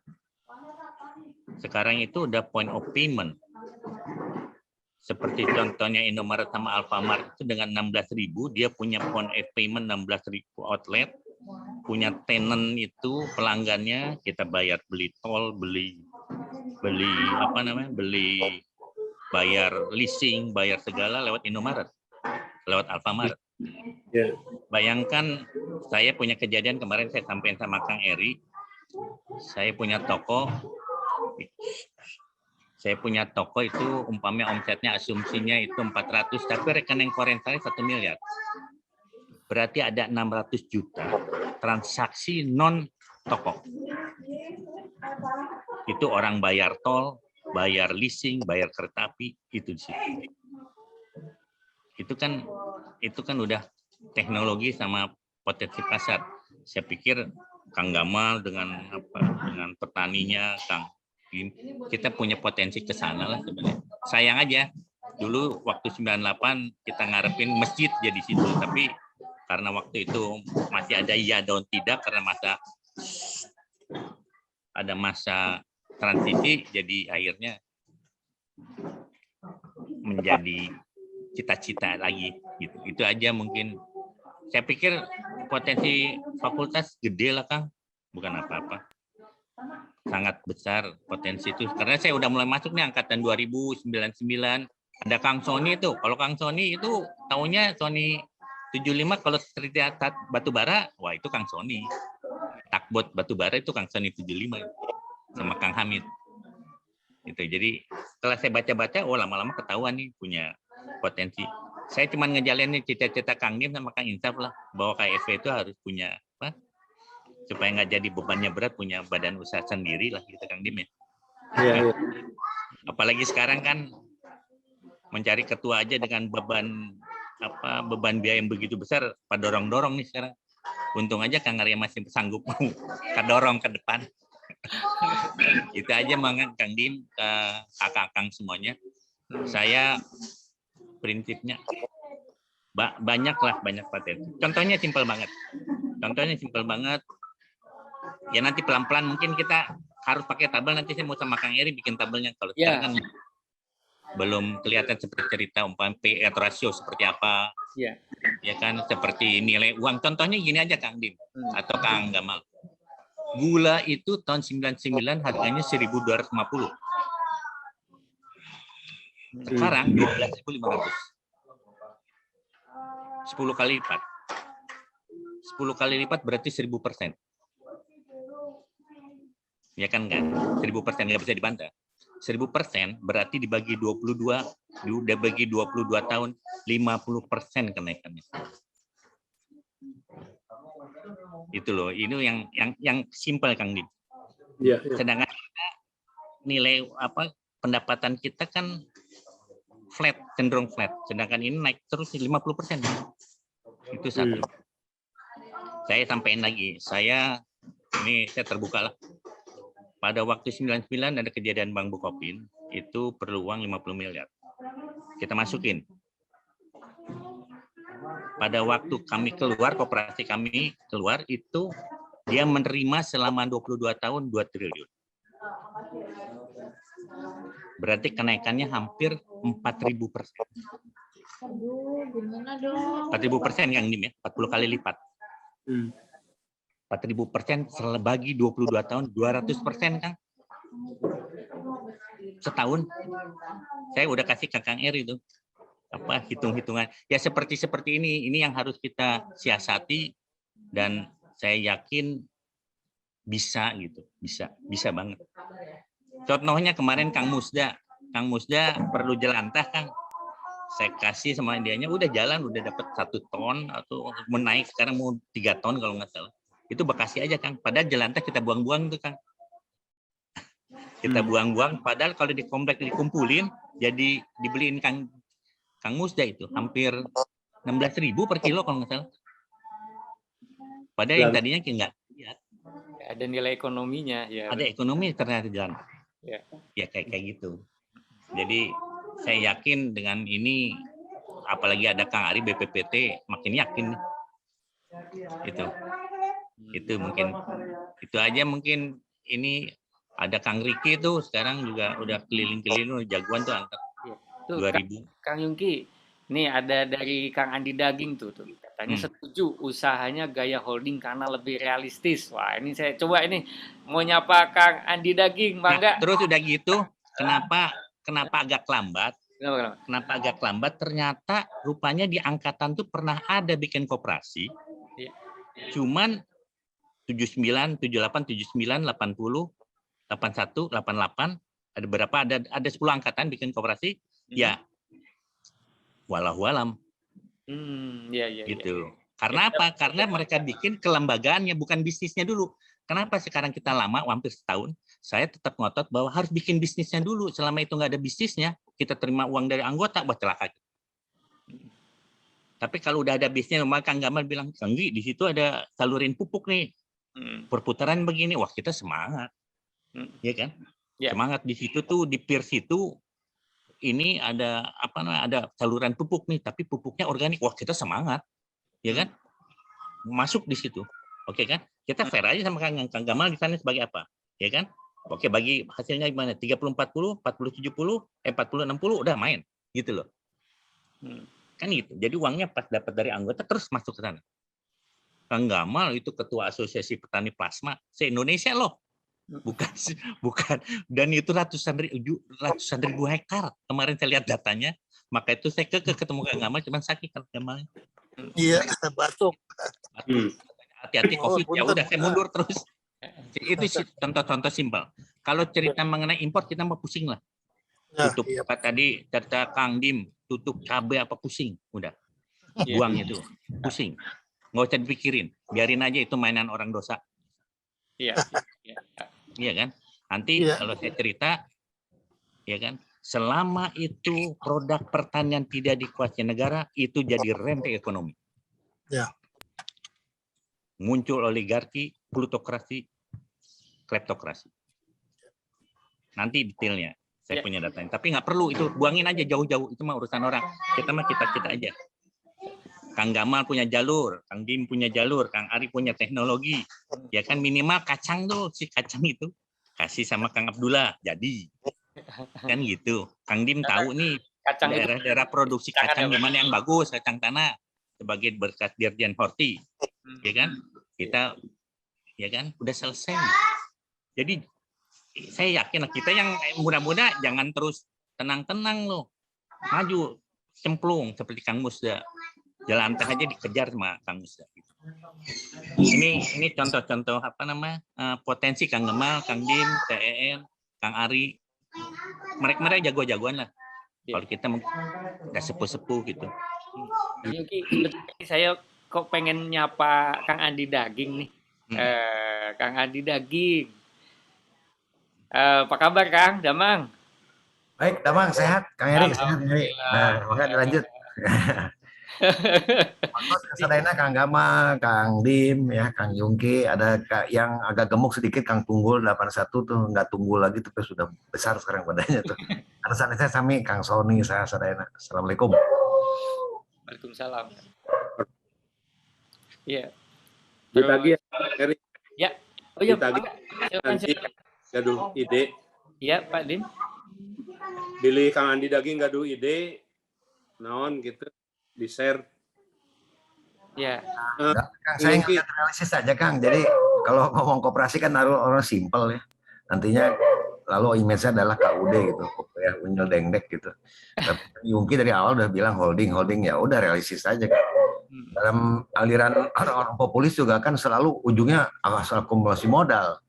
Sekarang itu udah point of payment. Seperti contohnya Indomaret sama Alfamart itu dengan 16.000 dia punya point of payment 16.000 outlet, punya tenant itu pelanggannya kita bayar beli tol, beli bayar leasing, bayar segala lewat Indomaret, lewat Alfamart. Ya. Bayangkan saya punya kejadian kemarin saya sampaikan sama Kang Eri, saya punya toko itu umpamanya omsetnya asumsinya itu 400, tapi rekening koren saya 1 miliar. Berarti ada 600 juta transaksi non toko. Itu orang bayar tol, bayar leasing, bayar kereta api, itu di situ. Itu kan udah teknologi sama potensi pasar. Saya pikir Kang Gamal dengan petaninya, Kang, kita punya potensi ke sana lah sebenarnya. Sayang aja dulu waktu 98 kita ngarepin masjid jadi situ, tapi karena waktu itu masih ada iya daun tidak karena masa transisi, jadi akhirnya menjadi cita-cita lagi gitu. Itu aja mungkin. Saya pikir potensi fakultas gede lah, Kang. Bukan apa-apa. Sangat besar potensi itu. Karena saya udah mulai masuk nih angkatan 2099. Ada Kang Sony itu. Kalau Kang Sony itu tahunnya Sony 75, kalau cerita batubara, wah itu Kang Sony. Takbot batubara itu Kang Sony 75 sama Kang Hamid. Gitu. Jadi setelah saya baca-baca, lama-lama ketahuan nih punya potensi. Saya cuma ngejalanin cita-cita Kang Dim sama Kang Insaf lah, bahwa KFW itu harus punya apa? Supaya nggak jadi bebannya berat, punya badan usaha sendiri lah gitu Kang Dim ya. Iya. Apalagi sekarang kan mencari ketua aja dengan beban biaya yang begitu besar, pada dorong-dorong nih sekarang. Untung aja Kang Arya masih sanggup kedorong ke depan. Itu aja Kang Dim, ke kakak-kakang semuanya. Saya prinsipnya banyak potensi. Contohnya simpel banget. Ya nanti pelan-pelan mungkin kita harus pakai tabel. Nanti saya mau sama Kang Eri bikin tabelnya. Kalau sekarang kan belum kelihatan seperti cerita PE ratio seperti apa. Ya kan, seperti nilai uang. Contohnya gini aja Kang Dim atau Kang Gamal. Gula itu tahun 99 harganya 1.250. Sekarang 12.500. 10 kali lipat. 10 kali lipat berarti 1.000%. Ya kan enggak? 1.000% nggak bisa dibantah. 1.000% berarti dibagi 22, udah bagi 22 tahun, 50% kenaikannya. Itu loh, ini yang simpel Kang Dim. Ya. Sedangkan kita nilai pendapatan kita kan flat, cenderung flat. Sedangkan ini naik terus 50%. Itu satu. Saya sampaikan lagi, saya terbuka lah. Pada waktu 99 ada kejadian Bank Bukopin, itu perlu uang 50 miliar. Kita masukin. Pada waktu kami keluar, koperasi kami keluar, itu dia menerima selama 22 tahun 2 triliun. Berarti kenaikannya hampir 4.000%. Aduh, gimana dong? 4.000% Kang Dim ya, 40 kali lipat. 4.000% bagi 22 tahun, 200% Kang. Setahun. Saya udah kasih ke Kang Eri itu. Hitung-hitungan. Ya seperti ini yang harus kita siasati, dan saya yakin bisa gitu. Bisa banget. Contohnya kemarin Kang Musda perlu jelantah Kang. Saya kasih sama dianya, udah jalan, udah dapat 1 ton atau menaik sekarang mau 3 ton kalau nggak salah. Itu Bekasi aja Kang. Padahal jelantah kita buang-buang tuh Kang. Kita buang-buang. Padahal kalau di komplek dikumpulin, jadi dibeliin Kang Musda itu hampir 16.000 per kilo kalau nggak salah. Padahal yang tadinya nggak lihat. Ada nilai ekonominya ya. Ada ekonomi ternyata jalan. Ya kayak gitu. Jadi saya yakin dengan ini, apalagi ada Kang Ari BPPT, makin yakin itu mungkin itu aja. Mungkin ini ada Kang Riki tuh sekarang juga udah keliling-keliling jagoan tuh angkat Tuh, 2000. Kang Yungki, nih ada dari Kang Andi Daging tuh katanya setuju usahanya gaya holding karena lebih realistis. Wah, ini saya coba ini mau nyapa Kang Andi Daging, Bangga. Terus udah gitu, kenapa agak lambat? Kenapa? Kenapa agak lambat? Ternyata rupanya di angkatan tuh pernah ada bikin koperasi. Iya. Cuman 79, 78, 79, 80, 81, 88, ada berapa? Ada 10 angkatan bikin koperasi. Ya, walau-walam. Gitu. Karena apa? Karena mereka bikin kelembagaannya, bukan bisnisnya dulu. Kenapa sekarang kita lama, hampir setahun, saya tetap ngotot bahwa harus bikin bisnisnya dulu. Selama itu nggak ada bisnisnya, kita terima uang dari anggota, buat celaka. Tapi kalau udah ada bisnisnya, maka Kang Gamal bilang, Kang Gi, di situ ada salurin pupuk nih. Perputaran begini, wah kita semangat. Ya kan? Semangat di situ tuh, di piers itu, ini ada apa namanya, ada saluran pupuk nih, tapi pupuknya organik. Wah, kita semangat. Ya kan? Masuk di situ. Oke kan? Kita fair aja sama Kang Gamal di sana sebagai apa? Ya kan? Oke, bagi hasilnya gimana? 30-40, 40-70, 40-60 udah main. Gitu loh. Kan gitu. Jadi uangnya pas dapat dari anggota terus masuk ke sana. Kang Gamal itu ketua Asosiasi Petani Plasma se-Indonesia loh. Bukan, dan itu ratusan ribu hektar. Kemarin saya lihat datanya, maka itu saya ketemu Kang Gamal, cuman sakit Kang Gamal. Iya, batuk. Hati-hati COVID, ya udah saya mundur terus. Itu sih contoh-contoh simpel. Kalau cerita mengenai impor kita mau pusing lah. Tutup tadi cerita Kang Dim, tutup cabai apa pusing, udah buang itu, pusing. Nggak usah dipikirin, biarin aja itu mainan orang dosa. Iya kan? Nanti kalau saya cerita, ya kan, selama itu produk pertanian tidak dikuasai negara, itu jadi renteng ekonomi. Ya. Muncul oligarki, plutokrasi, kleptokrasi. Nanti detailnya, saya punya datanya. Tapi nggak perlu itu, buangin aja jauh-jauh. Itu mah urusan orang. Kita mah kita aja. Kang Gamal punya jalur, Kang Dim punya jalur, Kang Ari punya teknologi. Ya kan minimal kacang tuh, si kacang itu kasih sama Kang Abdullah, jadi. Kan gitu. Kang Dim tahu nih daerah-daerah produksi kacang di mana yang bagus, kacang tanah sebagai berkas Dirjen Horti. Ya kan? Kita ya kan udah selesai. Jadi saya yakin kita yang muda-muda jangan terus tenang-tenang loh. Maju cemplung seperti Kang Musda. Jalan teh aja dikejar sama Kang Musda. Ini contoh-contoh apa namanya potensi Kang Gamal, Kang Dim, TEN, Kang Ari. Mereka jago-jagoan lah. Kalau kita mungkin udah sepuh-sepuh gitu. Saya kok pengen nyapa Kang Andi Daging nih. Kang Andi Daging. Apa kabar Kang Damang? Baik, Damang sehat. Kang Eri sehat. Nah, maka dilanjut. Selainnya Kang Gama, Kang Dim, ya, Kang Yungki, ada yang agak gemuk sedikit, Kang Tunggul 81 tuh nggak tunggul lagi tapi sudah besar sekarang badannya tuh. Ada saya sami Kang Sony, saya Sadayana. Assalamualaikum. Waalaikumsalam. Iya. Ditagi ya, Eri. Ya. Oh iya, Ditagi. Nanti gaduh ide. Iya, Pak Dim. Pilih Kang Andi Daging gaduh ide, naon gitu. Di-share. Ya. Kang, saya ngeliat realistis saja, Kang. Jadi kalau ngomong koperasi kan orang simpel ya. Nantinya lalu image-nya adalah KUD gitu, ya unyil dengdek gitu. Tapi Yungki dari awal udah bilang holding ya udah realistis saja kan. Dalam aliran orang-orang populis juga kan selalu ujungnya asal akumulasi modal.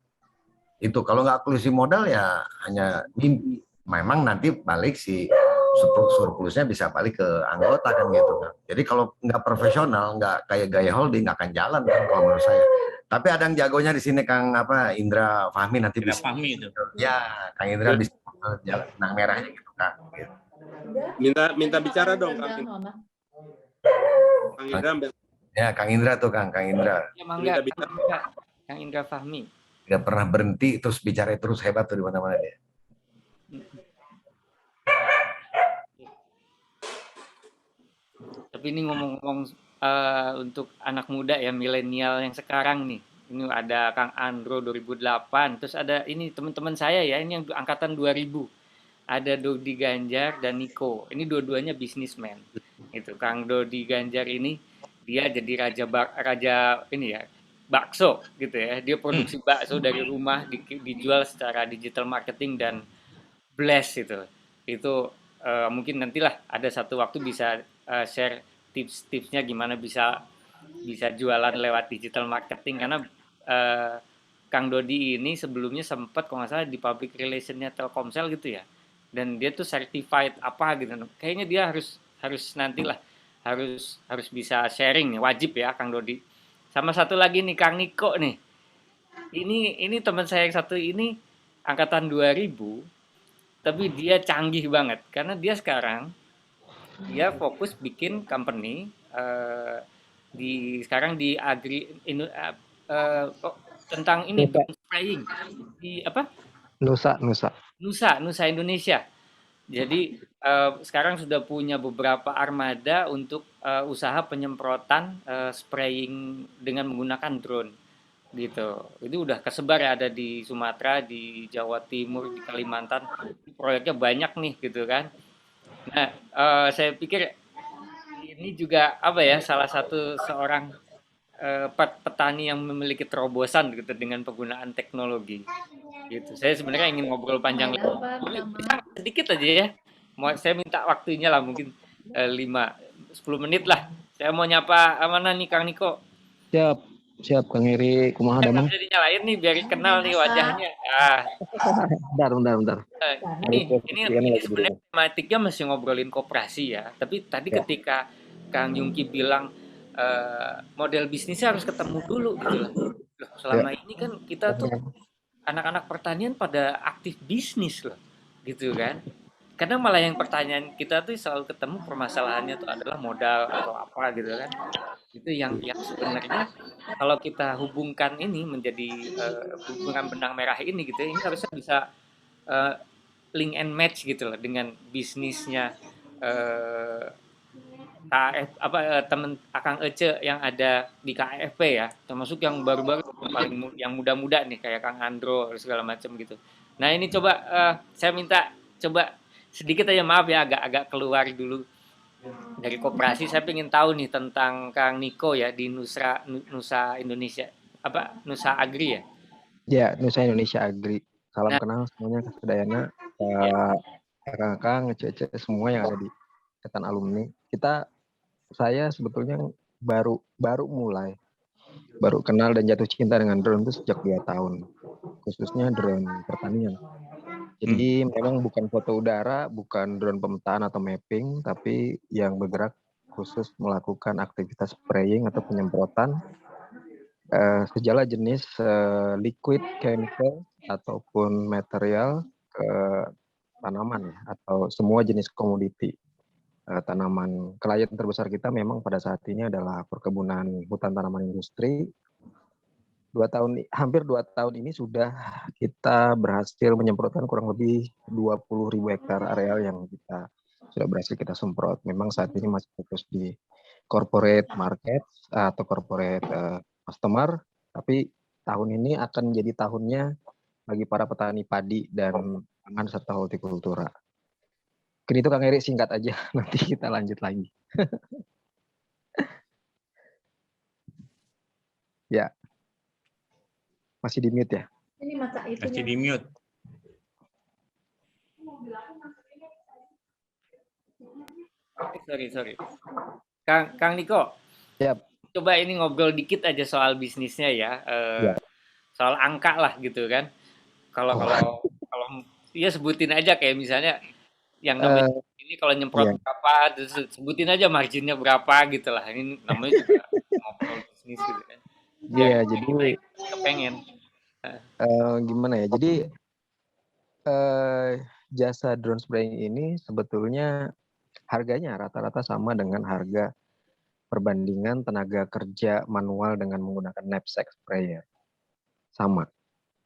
Itu kalau nggak akumulasi modal ya hanya mimpi. Memang nanti balik si surplusnya bisa balik ke anggota kan gitu kan. Jadi kalau nggak profesional, nggak kayak gaya holding nggak akan jalan kan kalau menurut saya. Tapi ada yang jagonya di sini Kang Indra Fahmi nanti Indra bisa. Fahmi itu. Ya, Kang Indra bisa jalan benang merahnya gitu Kang. Gitu. Minta bicara dong Kang Indra. Ya Kang Indra tuh Kang Indra. Ya, mangga, Kang Indra Fahmi. Tidak pernah berhenti terus bicara terus hebat tuh di mana-mana dia. Tapi ini ngomong-ngomong untuk anak muda ya, milenial yang sekarang nih. Ini ada Kang Andro 2008, terus ada ini teman-teman saya ya, ini yang angkatan 2000. Ada Dodi Ganjar dan Niko. Ini dua-duanya bisnismen. Itu Kang Dodi Ganjar ini dia jadi raja ini ya, bakso gitu ya. Dia produksi bakso dari rumah dijual secara digital marketing dan blast itu. Itu mungkin nantilah ada satu waktu bisa share tips-tipsnya gimana bisa jualan lewat digital marketing karena Kang Dodi ini sebelumnya sempat kalau nggak salah di public relationnya Telkomsel gitu ya, dan dia tuh certified apa gitu, kayaknya dia harus nantilah harus bisa sharing nih, wajib ya Kang Dodi. Sama satu lagi nih Kang Niko nih, ini teman saya yang satu ini angkatan 2000 tapi dia canggih banget karena dia sekarang dia fokus bikin company sekarang di tentang ini drone spraying di apa Nusa Indonesia. Jadi sekarang sudah punya beberapa armada untuk usaha penyemprotan spraying dengan menggunakan drone gitu. Itu udah kesebar ya, ada di Sumatera, di Jawa Timur, di Kalimantan. Proyeknya banyak nih gitu kan. Nah, saya pikir ini juga apa ya, salah satu seorang petani yang memiliki terobosan gitu dengan penggunaan teknologi gitu. Saya sebenarnya ingin ngobrol panjang lebar, sedikit aja ya. Saya minta waktunya lah mungkin 5-10 menit lah. Saya mau nyapa mana nih Kang Niko. Siap Kang Heri, kumaha damang? Bisa dinyalain nih biar kenal nih wajahnya. Bentar. Ini sebenarnya tematiknya masih ngobrolin koperasi ya. Tapi tadi ketika Kang Yungki bilang model bisnisnya harus ketemu dulu gitu lah. Selama ini kan kita tuh anak-anak pertanian pada aktif bisnis loh, gitu kan? Karena malah yang pertanyaan kita tuh selalu ketemu permasalahannya tuh adalah modal atau apa gitu kan? Itu yang sebenarnya kalau kita hubungkan ini menjadi hubungan benang merah ini gitu, ini harusnya bisa link and match gitu loh dengan bisnisnya temen Akang Ece yang ada di KAFP ya, termasuk yang baru-baru paling yang muda-muda nih kayak Kang Andro segala macam gitu. Nah ini coba saya minta coba sedikit aja, maaf ya agak keluar dulu dari koperasi. Saya ingin tahu nih tentang Kang Niko ya di Nusa Indonesia Nusa Agri ya. Ya, Nusa Indonesia Agri. Salam kenal semuanya ke Sedayana, Kang, Ece semua yang ada di ikatan alumni. Saya sebetulnya baru kenal dan jatuh cinta dengan drone itu sejak 2 tahun, khususnya drone pertanian. Jadi memang bukan foto udara, bukan drone pemetaan atau mapping, tapi yang bergerak khusus melakukan aktivitas spraying atau penyemprotan segala jenis liquid, chemical ataupun material ke tanaman ya, atau semua jenis komoditi tanaman. Klien terbesar kita memang pada saat ini adalah perkebunan hutan tanaman industri. Hampir 2 tahun ini sudah kita berhasil menyemprotkan kurang lebih 20.000 hektar areal yang kita sudah berhasil kita semprot. Memang saat ini masih fokus di corporate market atau corporate customer, tapi tahun ini akan menjadi tahunnya bagi para petani padi dan pangan serta hortikultura. Mungkin itu Kang Heri, singkat aja, nanti kita lanjut lagi. Ya. Masih di mute ya? Ini masih di mute. Sorry. Kang Niko. Yep. Coba ini ngobrol dikit aja soal bisnisnya ya. Soal angka lah gitu kan. Kalau ya sebutin aja kayak misalnya yang namanya ini kalau nyemprot berapa, sebutin aja marginnya berapa gitu lah. Ini namanya juga ngobrol bisnis gitu kan. Iya, jadi kepengen. Gimana ya? Jadi jasa drone spraying ini sebetulnya harganya rata-rata sama dengan harga perbandingan tenaga kerja manual dengan menggunakan knapsack sprayer. Sama.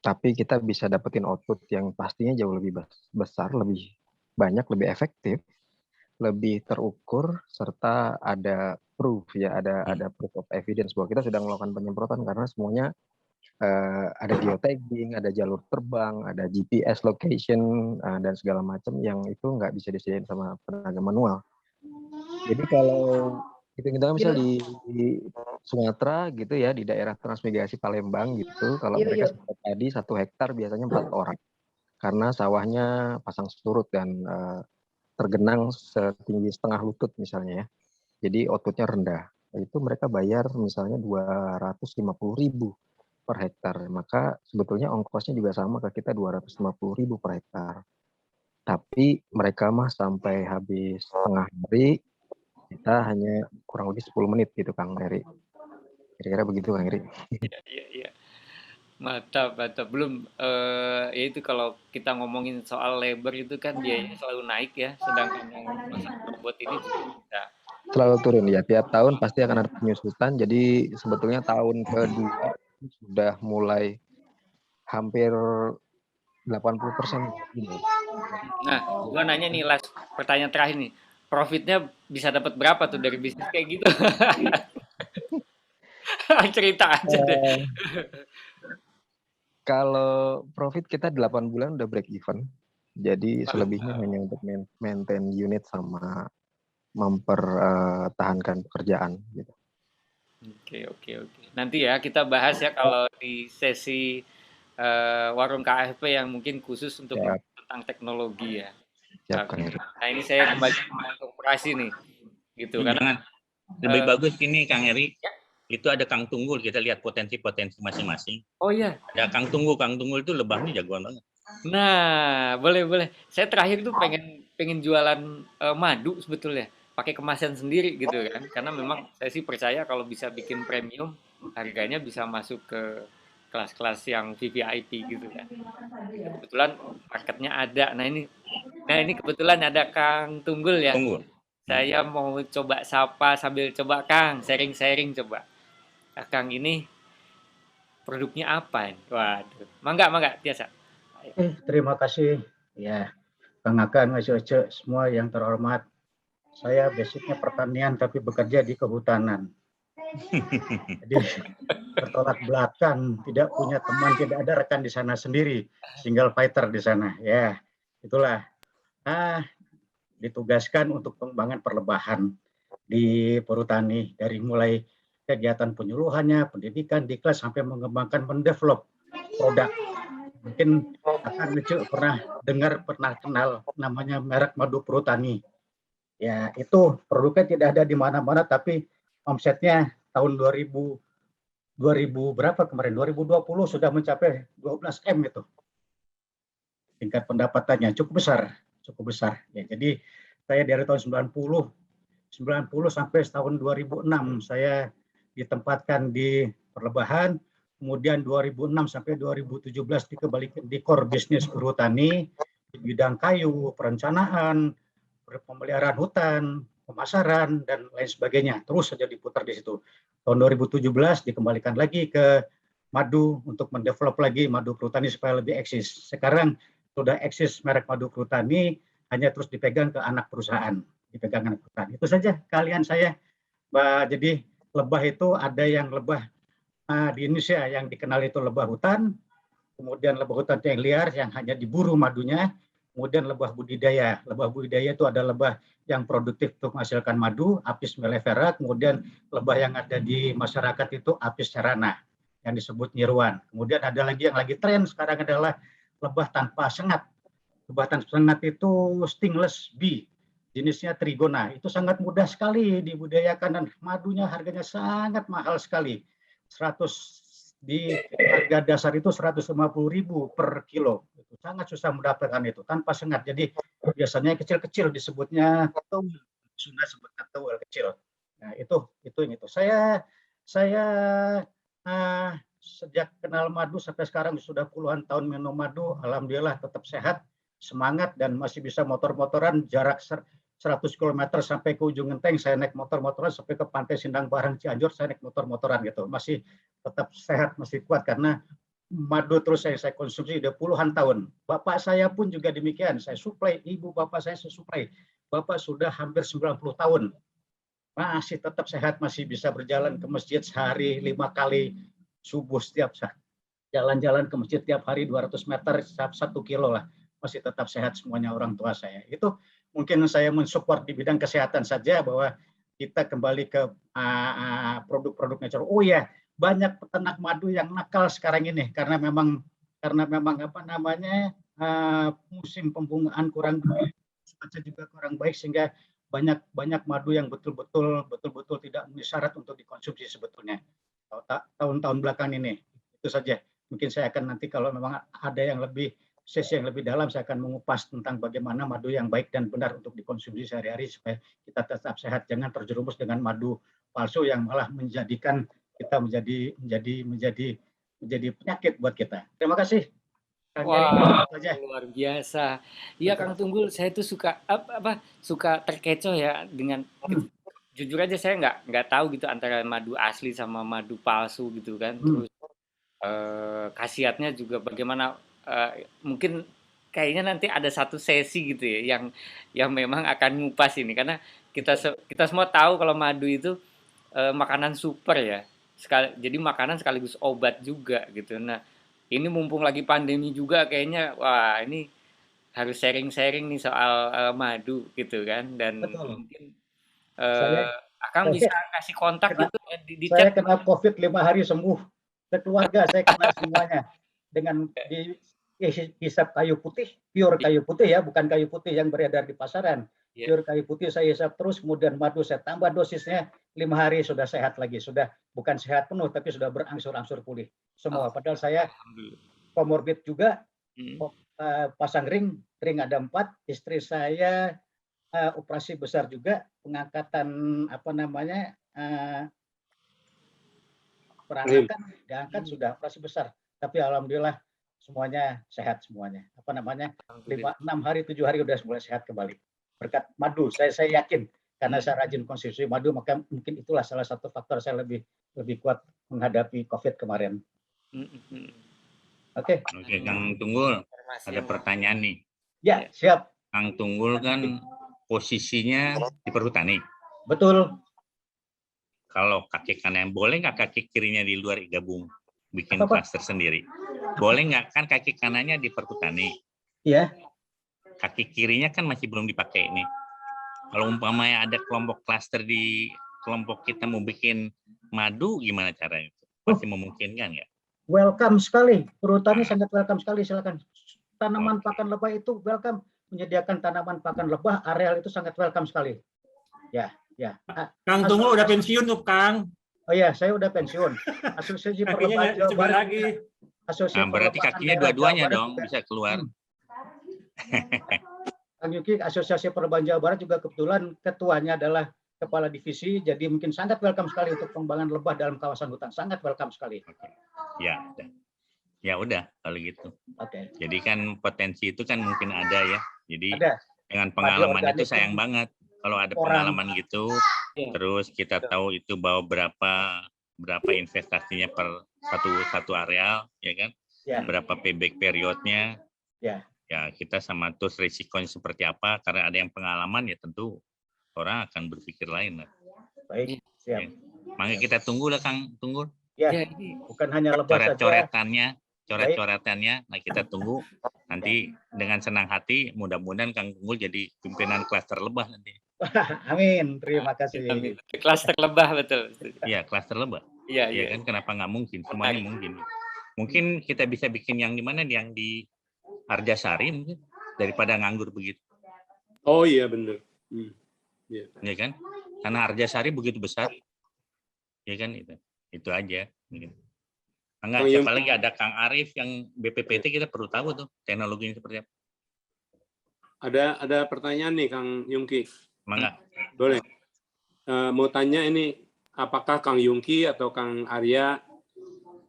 Tapi kita bisa dapetin output yang pastinya jauh lebih besar, lebih banyak, lebih efektif, lebih terukur serta ada proof ya, ada proof of evidence bahwa kita sedang melakukan penyemprotan karena semuanya ada geotagging, ada jalur terbang, ada GPS location dan segala macam yang itu nggak bisa disediain sama tenaga manual. Jadi kalau kita misal di Sumatera gitu ya, di daerah transmigrasi Palembang gitu, kalau mereka semprot padi 1 hektar biasanya 4 orang karena sawahnya pasang surut dan tergenang setinggi setengah lutut misalnya ya. Jadi outputnya rendah. Itu mereka bayar misalnya 250.000 per hektar. Maka sebetulnya ongkosnya juga sama ke kita 250.000 per hektar. Tapi mereka mah sampai habis setengah hari, kita hanya kurang lebih 10 menit gitu Kang Eri. Kira-kira begitu Kang Eri. Iya. Mantap. Belum ya itu kalau kita ngomongin soal labor itu kan biayanya selalu naik ya, sedangkan yang masak robot ini bisa Selalu turun ya, tiap tahun pasti akan ada penyusutan. Jadi sebetulnya tahun kedua sudah mulai hampir 80%. Nah, gua nanya nih pertanyaan terakhir nih. Profitnya bisa dapat berapa tuh dari bisnis kayak gitu? Cerita aja deh. Kalau profit kita 8 bulan udah break even. Jadi selebihnya hanya untuk maintain unit sama mempertahankan pekerjaan gitu. Oke. Nanti ya kita bahas ya kalau di sesi warung KFP yang mungkin khusus untuk tentang teknologi ya. Nah ini saya kembali ke operasi nih, gitu karena lebih bagus ini Kang Eri. Itu ada Kang Tunggul, kita lihat potensi-potensi masing-masing. Oh iya. Ada Kang Tunggul itu lebahnya jagoan banget. Nah, boleh. Saya terakhir tuh pengen jualan madu sebetulnya, pakai kemasan sendiri gitu kan. Karena memang saya sih percaya kalau bisa bikin premium, harganya bisa masuk ke kelas-kelas yang VVIP gitu kan. Kebetulan marketnya ada. Nah ini kebetulan ada Kang Tunggul ya. Saya mau coba sapa sambil coba Kang, sharing coba. Kang ini produknya apa? Waduh, mangga biasa. Terima kasih ya Kang Akan, Mas Oce, semua yang terhormat. Saya basicnya pertanian tapi bekerja di kehutanan. Jadi bertolak belakang, tidak punya teman, tidak ada rekan di sana sendiri, single fighter di sana. Ya, itulah. Ditugaskan untuk pengembangan perlebahan di Perhutani dari mulai kegiatan penyuluhannya, pendidikan, diklat sampai mengembangkan mendevelop produk. Mungkin akan pernah dengar, pernah kenal namanya merek madu Perhutani. Ya, itu produknya tidak ada di mana-mana tapi omsetnya tahun 2000 berapa kemarin 2020 sudah mencapai 12 M itu. Tingkat pendapatannya cukup besar. Ya, jadi saya dari tahun 90 sampai tahun 2006 saya ditempatkan di perlebahan, kemudian 2006 sampai 2017 dikembalikan di core bisnis Perhutani di bidang kayu, perencanaan, pemeliharaan hutan, pemasaran dan lain sebagainya. Terus saja diputar di situ. Tahun 2017 dikembalikan lagi ke madu untuk mendevelop lagi madu Perhutani supaya lebih eksis. Sekarang sudah eksis merek madu Perhutani, hanya terus dipegang ke anak perusahaan. Itu saja kalian saya. Jadi lebah itu ada yang lebah di Indonesia yang dikenal itu lebah hutan, kemudian lebah hutan yang liar yang hanya diburu madunya, kemudian lebah budidaya. Lebah budidaya itu ada lebah yang produktif untuk menghasilkan madu, Apis mellifera, kemudian lebah yang ada di masyarakat itu Apis cerana yang disebut nyiruan. Kemudian ada lagi yang lagi tren sekarang adalah lebah tanpa sengat. Lebah tanpa sengat itu stingless bee. Jenisnya trigona, itu sangat mudah sekali dibudidayakan dan madunya harganya sangat mahal sekali. Di harga dasar itu 150.000 per kilo. Itu sangat susah mendapatkan itu tanpa sengat. Jadi biasanya kecil-kecil disebutnya ketul, Sunda sebut ketul kecil. Nah, itu. Saya sejak kenal madu sampai sekarang sudah puluhan tahun minum madu, alhamdulillah tetap sehat, semangat dan masih bisa motor-motoran jarak 100 km sampai ke ujung genteng, saya naik motor-motoran sampai ke pantai Sindang Barang Cianjur, saya naik motor-motoran gitu. Masih tetap sehat, masih kuat karena madu terus saya konsumsi udah puluhan tahun. Bapak saya pun juga demikian, saya suplai, ibu bapak saya suplai. Bapak sudah hampir 90 tahun. Masih tetap sehat, masih bisa berjalan ke masjid sehari 5 kali subuh setiap saat. Jalan-jalan ke masjid tiap hari 200 meter, 1 kilo lah. Masih tetap sehat semuanya orang tua saya. Itu mungkin saya mensupport di bidang kesehatan saja, bahwa kita kembali ke produk-produk natural. Oh ya, banyak peternak madu yang nakal sekarang ini karena memang apa namanya, musim pembungaan kurang baik, cuaca juga kurang baik, sehingga banyak madu yang betul-betul tidak memenuhi syarat untuk dikonsumsi sebetulnya tahun-tahun belakangan ini. Itu saja. Mungkin saya akan nanti kalau memang ada yang lebih sesi yang lebih dalam, saya akan mengupas tentang bagaimana madu yang baik dan benar untuk dikonsumsi sehari-hari supaya kita tetap sehat, jangan terjerumus dengan madu palsu yang malah menjadikan kita menjadi penyakit buat kita. Terima kasih. Wah, luar biasa. Iya, Kang Tunggul, saya tuh suka suka terkecoh ya dengan jujur aja saya nggak tahu gitu antara madu asli sama madu palsu gitu kan. Terus khasiatnya juga bagaimana, mungkin kayaknya nanti ada satu sesi gitu ya yang memang akan ngupas ini, karena kita semua tahu kalau madu itu makanan super ya. Jadi makanan sekaligus obat juga gitu. Nah, ini mumpung lagi pandemi juga kayaknya, wah ini harus sharing-sharing nih soal madu gitu kan. Dan mungkin Akang bisa kasih kontak gitu di Saya chat. kena COVID 5 hari sembuh. Sekeluarga saya kena semuanya. Dengan hisap kayu putih, pure kayu putih ya, bukan kayu putih yang beredar di pasaran. Pure kayu putih saya hisap terus, kemudian madu saya tambah dosisnya, 5 hari sudah sehat lagi. Sudah bukan sehat penuh, tapi sudah berangsur-angsur pulih semua. Padahal saya komorbid juga, pasang ring ada 4, istri saya operasi besar juga, pengangkatan peranakan, diangkat sudah operasi besar. Tapi alhamdulillah semuanya sehat semuanya. 6 hari 7 hari udah mulai sehat kembali. Berkat madu, saya yakin karena saya rajin konsumsi madu, maka mungkin itulah salah satu faktor saya lebih kuat menghadapi COVID kemarin. Oke. Oke, Kang Tunggul, ada pertanyaan nih. Ya, siap. Kang Tunggul kan posisinya di perhutani. Betul. Kalau kaki kanan, boleh nggak kaki kirinya di luar gabung, bikin klaster sendiri? Boleh nggak, kan kaki kanannya di perhutani? Iya. Kaki kirinya kan masih belum dipakai nih. Kalau umpamanya ada kelompok klaster di kelompok kita mau bikin madu, gimana caranya? Masih memungkinkan nggak? Welcome sekali, perhutani sangat welcome sekali, silakan. Tanaman pakan lebah itu welcome, menyediakan tanaman pakan lebah, areal itu sangat welcome sekali. Ya. Kang Tunggul udah pensiun tuh, Kang. Oh iya, saya udah pensiun. Asosiasi Perlebahan Jawa Barat lagi. Nah, berarti kakinya dua-duanya dong bisa keluar. Kang Yuki, Asosiasi Perlebahan Jawa Barat juga kebetulan ketuanya adalah kepala divisi, jadi mungkin sangat welcome sekali untuk pengembangan lebah dalam kawasan hutan, sangat welcome sekali. Ya udah kalau gitu. Oke. Jadi kan potensi itu kan mungkin ada ya. Jadi ada. Dengan pengalaman itu sayang banget kalau ada pengalaman gitu. Terus kita tahu itu bahwa berapa investasinya per satu areal, ya kan? Berapa payback periodnya. Ya kita sama terus risikonya seperti apa, karena ada yang pengalaman ya tentu orang akan berpikir lain lah. Baik, siap. Makanya kita tunggu lah Kang Tunggul. Ya, bukan hanya lebah saja. Coret-coretannya, nah kita tunggu nanti dengan senang hati, mudah-mudahan Kang Tunggul jadi pimpinan klaster lebah nanti. Amin, terima kasih. Klaster lebah, betul. Iya, klaster lebah. Iya kan, kenapa nggak mungkin? Semuanya mungkin. Mungkin kita bisa bikin yang di mana, yang di Arjasari mungkin, daripada nganggur begitu. Oh iya, benar. Iya kan? Karena Arjasari begitu besar. Iya kan, itu aja. Enggak, siapa lagi, ada Kang Arif yang BPPT, kita perlu tahu tuh teknologinya seperti apa. Ada pertanyaan nih Kang Yungki. Mangga. Boleh. Mau tanya ini, apakah Kang Yungki atau Kang Arya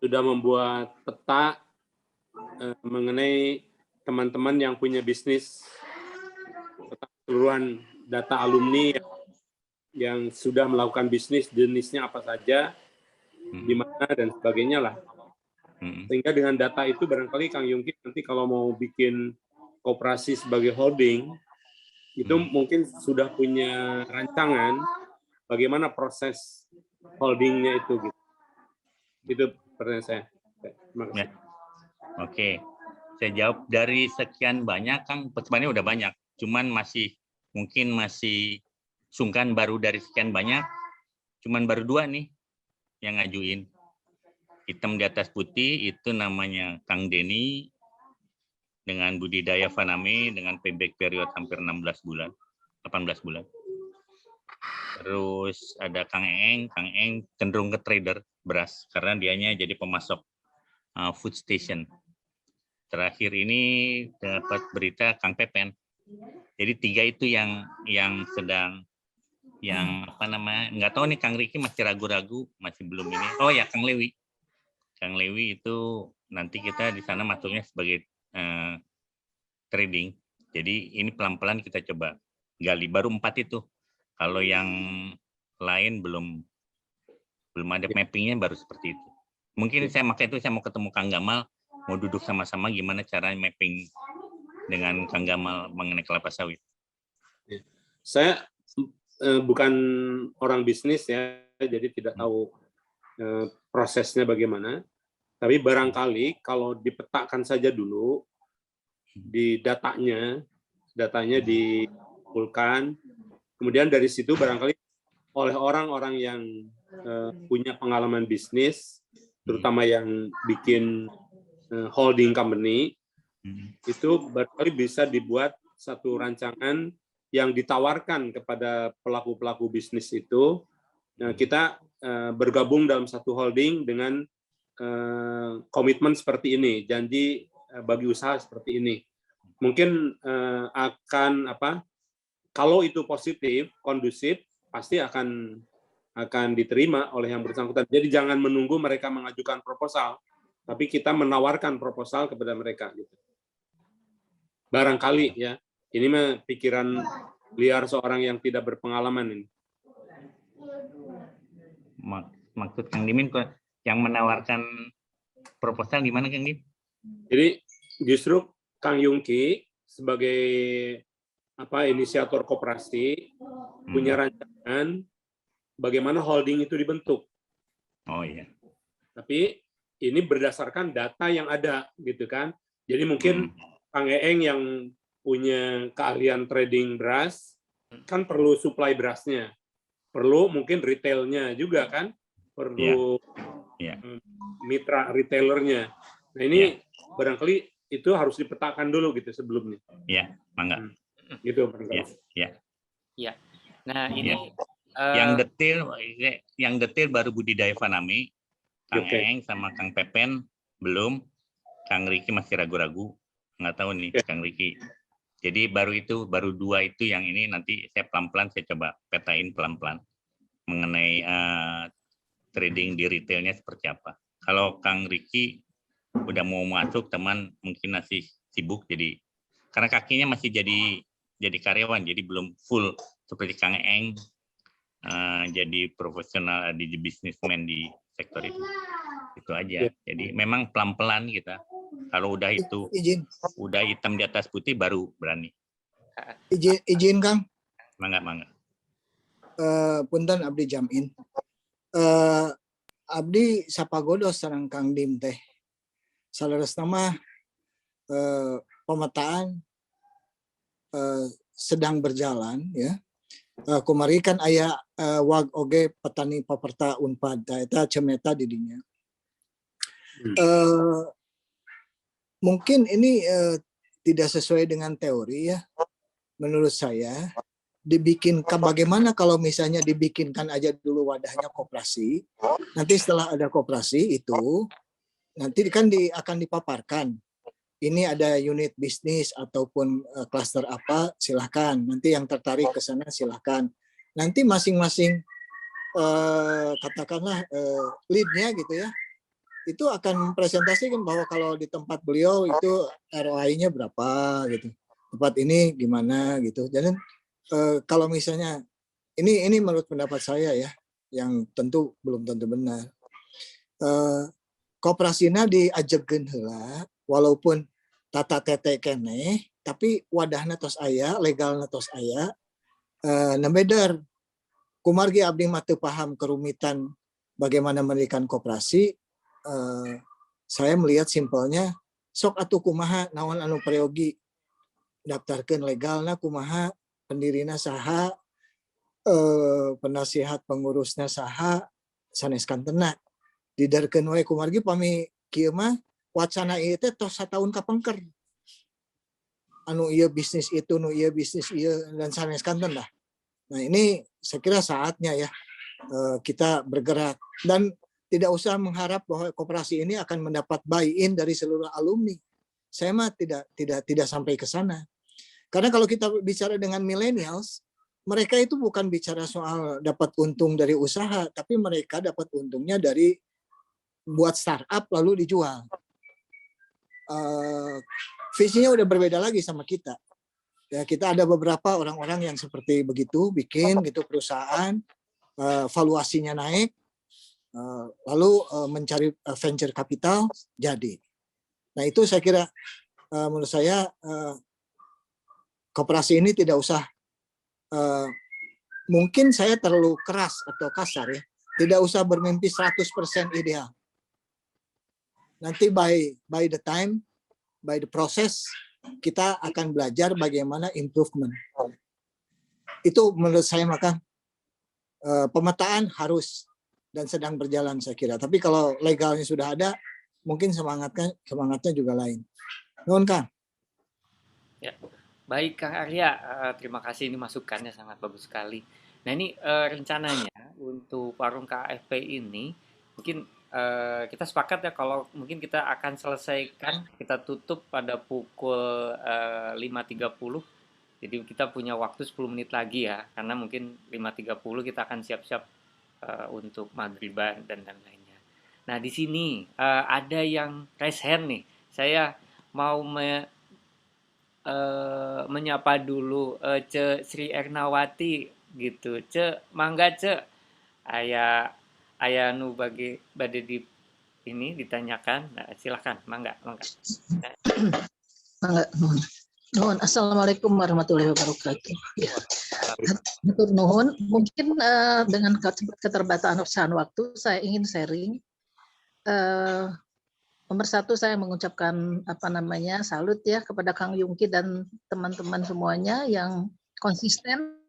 sudah membuat peta mengenai teman-teman yang punya bisnis, keseluruhan data alumni yang sudah melakukan bisnis, jenisnya apa saja, di mana dan sebagainya lah. Sehingga dengan data itu barangkali Kang Yungki nanti kalau mau bikin koperasi sebagai holding, itu mungkin sudah punya rancangan bagaimana proses holdingnya itu gitu. Itu pertanyaan saya. Terima kasih. Ya. Oke, saya jawab dari sekian banyak, Kang. Sebenarnya udah banyak, cuman mungkin masih sungkan baru dari sekian banyak, cuman baru 2 nih yang ngajuin. Hitam di atas putih itu namanya Kang Denny dengan budidaya Faname dengan payback period hampir 18 bulan, 18 bulan. Terus ada Kang Eng cenderung ke trader beras karena dianya jadi pemasok food station. Terakhir ini dapat berita Kang Pepen. Jadi 3 itu yang sedang apa namanya, nggak tahu nih Kang Riki masih ragu-ragu, masih belum ini. Oh ya Kang Lewi itu nanti kita di sana masuknya sebagai trading. Jadi ini pelan-pelan kita coba gali, baru 4 itu. Kalau yang lain belum ada mappingnya, baru seperti itu. Mungkin saya mau ketemu Kang Gamal, mau duduk sama-sama gimana cara mapping dengan Kang Gamal mengenai kelapa sawit. Saya bukan orang bisnis ya, jadi tidak tahu prosesnya bagaimana. Tapi barangkali kalau dipetakan saja dulu, di datanya dikumpulkan, kemudian dari situ barangkali oleh orang-orang yang punya pengalaman bisnis, terutama yang bikin holding company, itu barangkali bisa dibuat satu rancangan yang ditawarkan kepada pelaku-pelaku bisnis itu. Kita bergabung dalam satu holding dengan komitmen seperti ini, janji bagi usaha seperti ini. Mungkin akan kalau itu positif, kondusif, pasti akan diterima oleh yang bersangkutan. Jadi jangan menunggu mereka mengajukan proposal, tapi kita menawarkan proposal kepada mereka. Gitu. Barangkali ya, ini mah pikiran liar seorang yang tidak berpengalaman ini. Maksud Kang Dimin yang menawarkan proposal gimana Kang Dim? Jadi justru Kang Yungki sebagai inisiator koperasi punya rancangan bagaimana holding itu dibentuk. Oh iya. Tapi ini berdasarkan data yang ada gitu kan. Jadi mungkin Kang Eeng yang punya keahlian trading beras kan perlu supply berasnya. Perlu mungkin retailnya juga kan. Perlu mitra retailernya. Nah ini barangkali itu harus dipetakan dulu gitu sebelumnya. Iya, mangga. Gitu barangkali. Iya. Nah ini yang detail baru budidaya Faname, Kang Eng sama Kang Pepen belum, Kang Riki masih ragu-ragu, nggak tahu nih Kang Riki. Jadi baru 2 itu yang ini nanti saya pelan-pelan saya coba petain pelan-pelan mengenai trading di retailnya seperti apa. Kalau Kang Riki udah mau masuk, teman mungkin masih sibuk jadi karena kakinya masih jadi karyawan, jadi belum full seperti Kang Eng jadi profesional di bisnismen di sektor itu aja. Jadi memang pelan-pelan kita. Kalau udah udah hitam di atas putih baru berani. Izin Kang. Mangga. Punten abdi jamin. Abdi sapagodos sareng Kang Dim teh. Saleresna mah pemetaan sedang berjalan ya. Kumari kan aya wag oge petani paperta Unpad eta cemeta di dinya. Mungkin ini tidak sesuai dengan teori ya. Menurut saya bagaimana kalau misalnya dibikinkan aja dulu wadahnya koperasi. Nanti setelah ada koperasi itu nanti kan akan dipaparkan. Ini ada unit bisnis ataupun klaster apa, silahkan. Nanti yang tertarik ke sana silahkan. Nanti masing-masing katakanlah lead-nya gitu ya, itu akan presentasikan bahwa kalau di tempat beliau itu ROI-nya berapa gitu. Tempat ini gimana gitu. Jadi kalau misalnya ini menurut pendapat saya ya, yang tentu belum tentu benar. Koperasina diajegeun heula walaupun tata tete keneh tapi wadahna tos aya, legalna tos aya, nambeder. Kumargi abdi mah teu paham kerumitan bagaimana mendirikan koperasi. Saya melihat simpelnya, sok atuh kumaha naon anu prayogi, daftarkeun legalna kumaha, pendirina saha, penasihat pengurusnya saha, sanes kantena didarkeun we kumargi pami kieu mah wacana ieu teh tos sataun kapengker. Anu ieu bisnis itu, nu ieu bisnis ieu, dan sanes kanten lah. Nah ini saya kira saatnya ya kita bergerak, dan tidak usah mengharap bahwa koperasi ini akan mendapat buy-in dari seluruh alumni. Saya mah tidak sampai ke sana. Karena kalau kita bicara dengan millennials, mereka itu bukan bicara soal dapat untung dari usaha, tapi mereka dapat untungnya dari buat startup lalu dijual. Visinya udah berbeda lagi sama kita. Ya, kita ada beberapa orang-orang yang seperti begitu, bikin gitu perusahaan, valuasinya naik, lalu mencari venture capital, jadi. Nah itu saya kira menurut saya koperasi ini tidak usah, mungkin saya terlalu keras atau kasar ya, tidak usah bermimpi 100% ideal. Nanti by the time, by the process, kita akan belajar bagaimana improvement. Itu menurut saya, maka pemetaan harus dan sedang berjalan saya kira. Tapi kalau legalnya sudah ada, mungkin semangatnya juga lain. Nuhun Kang. Ya, baik Kang Arya, terima kasih, ini masukannya sangat bagus sekali. Nah ini rencananya untuk warung KAFP ini mungkin kita sepakat ya kalau mungkin kita akan selesaikan, kita tutup pada pukul 5.30. Jadi kita punya waktu 10 menit lagi ya, karena mungkin 5.30 kita akan siap-siap untuk maghriban dan lainnya. Nah di sini ada yang raise hand nih. Saya mau menyapa dulu Ce Sri Ernawati gitu. Ce, mangga Ce. Aya nu bade di ini ditanyakan. Nah, silakan, mangga. Mangga. Nuhun. Assalamualaikum warahmatullahi wabarakatuh. Ya. Hatur nuhun. Mungkin dengan keterbatasan waktu saya ingin sharing. Nomor satu saya mengucapkan salut ya kepada Kang Yungki dan teman-teman semuanya yang konsisten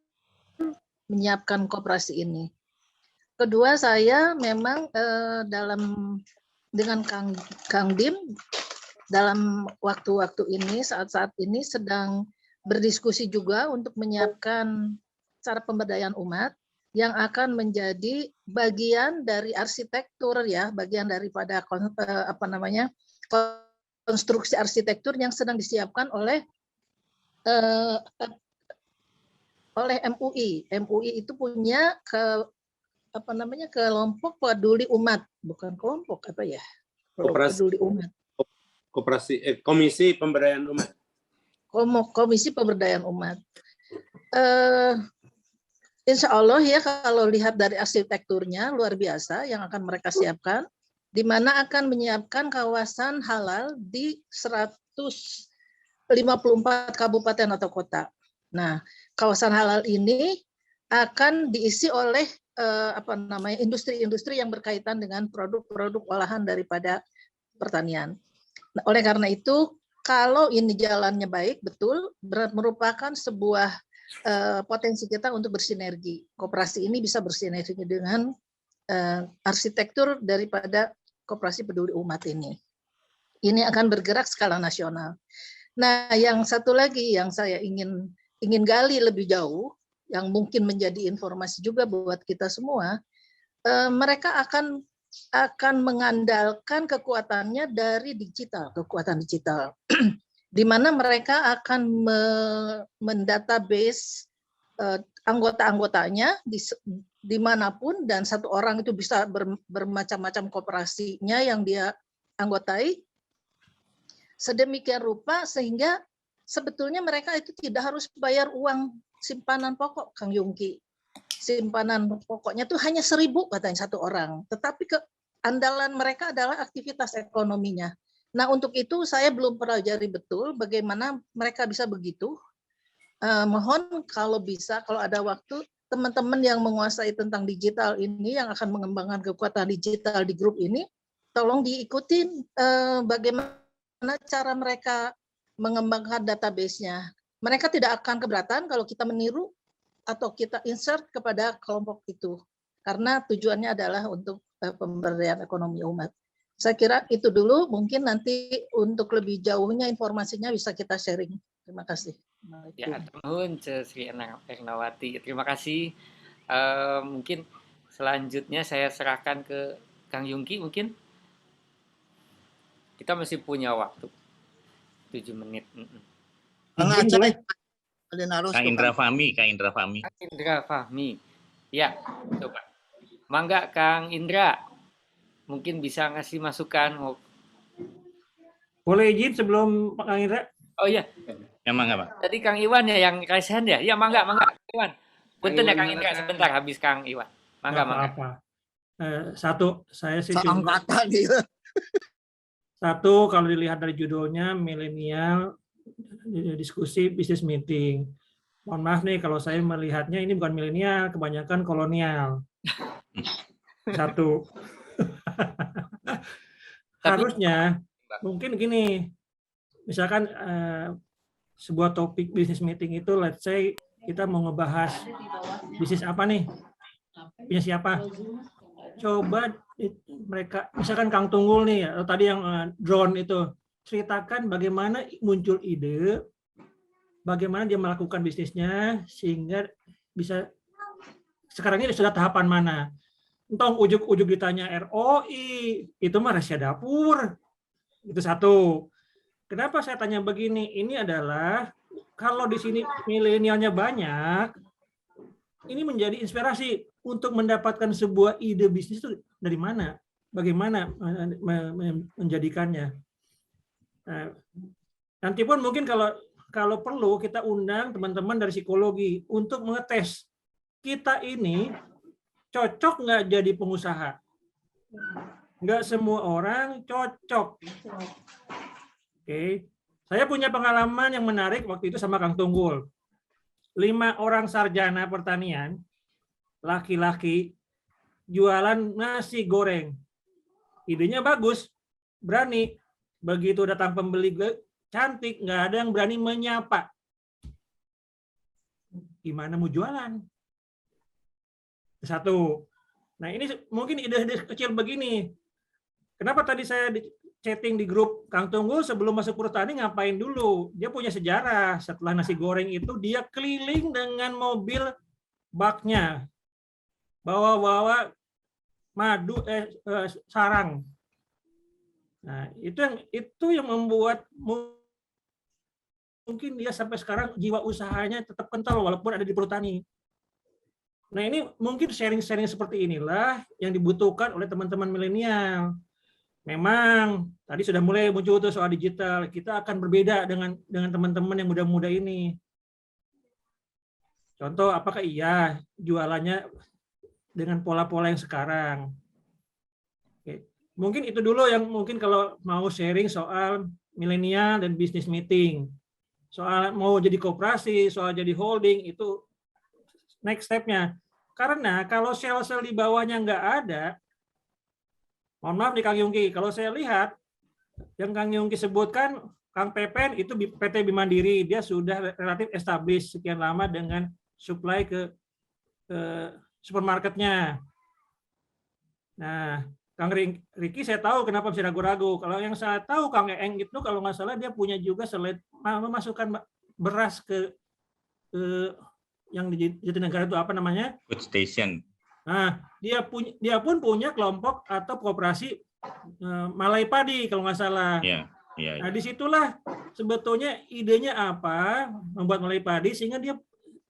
menyiapkan koperasi ini. Kedua, saya memang dengan Kang Dim dalam waktu-waktu ini, saat-saat ini sedang berdiskusi juga untuk menyiapkan cara pemberdayaan umat yang akan menjadi bagian dari arsitektur ya, bagian daripada konstruksi arsitektur yang sedang disiapkan oleh MUI. MUI itu punya kelompok peduli umat, bukan kelompok peduli umat. Komisi Pemberdayaan Umat. Komisi Pemberdayaan Umat. Insya Allah ya, kalau lihat dari arsitekturnya luar biasa yang akan mereka siapkan, di mana akan menyiapkan kawasan halal di 154 kabupaten atau kota. Nah, kawasan halal ini akan diisi oleh industri-industri yang berkaitan dengan produk-produk olahan daripada pertanian. Nah, oleh karena itu, kalau ini jalannya baik, betul, merupakan sebuah potensi kita untuk bersinergi. Koperasi ini bisa bersinergi dengan arsitektur daripada koperasi peduli umat ini. Ini akan bergerak skala nasional. Nah, yang satu lagi yang saya ingin gali lebih jauh, yang mungkin menjadi informasi juga buat kita semua, mereka akan mengandalkan kekuatannya dari kekuatan digital, di mana mereka akan mendatabase anggota-anggotanya dimanapun, dan satu orang itu bisa bermacam-macam koperasinya yang dia anggotai, sedemikian rupa sehingga sebetulnya mereka itu tidak harus bayar uang simpanan pokok, Kang Yungki. Simpanan pokoknya tuh hanya 1.000 katanya satu orang. Tetapi andalan mereka adalah aktivitas ekonominya. Nah, untuk itu saya belum pelajari betul bagaimana mereka bisa begitu. Mohon kalau bisa, kalau ada waktu, teman-teman yang menguasai tentang digital ini, yang akan mengembangkan kekuatan digital di grup ini, tolong diikutin bagaimana cara mereka mengembangkan database-nya. Mereka tidak akan keberatan kalau kita meniru atau kita insert kepada kelompok itu. Karena tujuannya adalah untuk pemberdayaan ekonomi umat. Saya kira itu dulu, mungkin nanti untuk lebih jauhnya informasinya bisa kita sharing. Terima kasih. Ya, nuhun Sri Ernawati. Terima kasih. Mungkin selanjutnya saya serahkan ke Kang Yungki mungkin. Kita masih punya waktu 7 menit. Kang Aceh, Kang Indra Fahmi, Kang Indra Fahmi. Kang Indra Fahmi. Ya, coba. Mangga Kang Indra. Mungkin bisa ngasih masukan. Boleh izin sebelum Pak Kang Indra? Oh iya. Ya, mangga, Pak. Tadi Kang Iwan ya yang raise hand ya? Iya, mangga. Iwan. Punten ya Kang Indra sebentar habis Kang Iwan. Mangga. Satu, saya sih Salam cuma kata nih. satu, kalau dilihat dari judulnya milenial diskusi bisnis meeting. Mohon maaf nih kalau saya melihatnya ini bukan milenial, kebanyakan kolonial. Satu. Harusnya mungkin gini, misalkan sebuah topik bisnis meeting itu, let's say kita mau ngebahas bisnis apa nih, punya siapa, coba mereka, misalkan Kang Tunggul nih, atau tadi yang drone itu, ceritakan bagaimana muncul ide, bagaimana dia melakukan bisnisnya, sehingga bisa, sekarang ini sudah tahapan mana. Entong ujuk-ujuk ditanya ROI, itu mah rahasia dapur. Itu satu. Kenapa saya tanya begini? Ini adalah kalau di sini milenialnya banyak, ini menjadi inspirasi untuk mendapatkan sebuah ide bisnis itu dari mana? Bagaimana menjadikannya? Nanti pun mungkin kalau perlu kita undang teman-teman dari psikologi untuk mengetes kita ini cocok nggak jadi pengusaha? Nggak semua orang cocok. Oke, saya punya pengalaman yang menarik waktu itu sama Kang Tunggul. 5 orang sarjana pertanian, laki-laki, jualan nasi goreng. Idenya bagus, berani. Begitu datang pembeli cantik, nggak ada yang berani menyapa. Gimana mau jualan? Satu. Nah, ini mungkin ide-ide kecil begini. Kenapa tadi saya chatting di grup Kang Tunggul sebelum masuk pertani ngapain dulu? Dia punya sejarah. Setelah nasi goreng itu dia keliling dengan mobil baknya. Bawa-bawa madu sarang. Nah, itu yang membuat mungkin dia sampai sekarang jiwa usahanya tetap kental walaupun ada di pertani. Nah, ini mungkin sharing-sharing seperti inilah yang dibutuhkan oleh teman-teman milenial. Memang tadi sudah mulai muncul tuh soal digital. Kita akan berbeda dengan teman-teman yang muda-muda ini. Contoh, apakah iya jualannya dengan pola-pola yang sekarang? Oke. Mungkin itu dulu yang mungkin kalau mau sharing soal milenial dan bisnis meeting. Soal mau jadi koperasi, soal jadi holding, itu next step-nya. Karena kalau sel-sel di bawahnya nggak ada, mohon maaf nih Kang Yungki, kalau saya lihat yang Kang Yungki sebutkan, Kang Pepen itu PT Bimandiri, dia sudah relatif established sekian lama dengan supply ke supermarketnya. Nah, Kang Riki saya tahu kenapa bisa ragu-ragu. Kalau yang saya tahu Kang Eeng itu kalau nggak salah dia punya juga memasukkan beras ke yang di Jatinegara itu apa namanya? Food station. Nah, dia pun punya kelompok atau koperasi Malai Padi kalau nggak salah. Ya. Nah, disitulah sebetulnya idenya apa membuat Malai Padi sehingga dia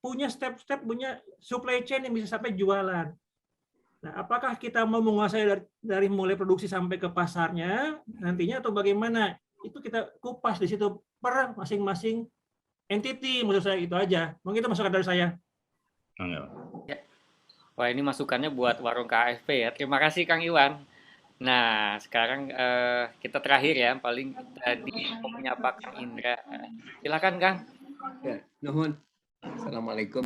punya step-step, punya supply chain yang bisa sampai jualan. Nah, apakah kita mau menguasai dari mulai produksi sampai ke pasarnya nantinya atau bagaimana? Itu kita kupas di situ per masing-masing entity, menurut saya itu aja. Mungkin itu masukan dari saya. Ya. Wah, ini masukannya buat warung KFP ya. Terima kasih Kang Iwan. Nah, sekarang kita terakhir ya, paling tadi mau menyapa Kang Indra. Silakan Kang. Ya, nuhun. Assalamualaikum.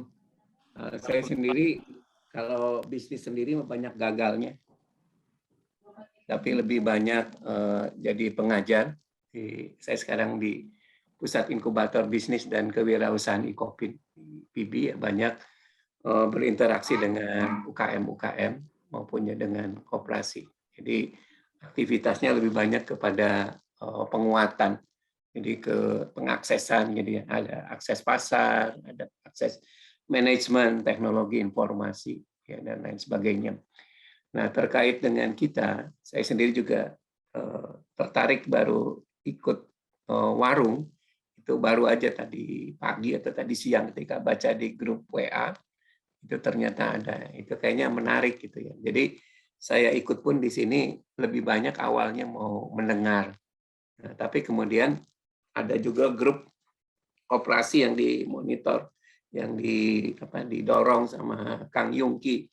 Saya sendiri kalau bisnis sendiri banyak gagalnya, tapi lebih banyak jadi pengajar. Saya sekarang di Pusat Inkubator Bisnis dan Kewirausahaan IKOPIN, PB, banyak berinteraksi dengan UKM-UKM maupun dengan koperasi. Jadi aktivitasnya lebih banyak kepada penguatan, jadi ke pengaksesan, jadi ada akses pasar, ada akses manajemen, teknologi informasi, ya, dan lain sebagainya. Nah, terkait dengan kita, saya sendiri juga tertarik baru ikut warung, itu baru aja tadi pagi atau tadi siang ketika baca di grup WA, itu ternyata ada, itu kayaknya menarik gitu ya. Jadi saya ikut pun di sini lebih banyak awalnya mau mendengar, nah, tapi kemudian ada juga grup koperasi yang dimonitor, yang didorong sama Kang Yungki.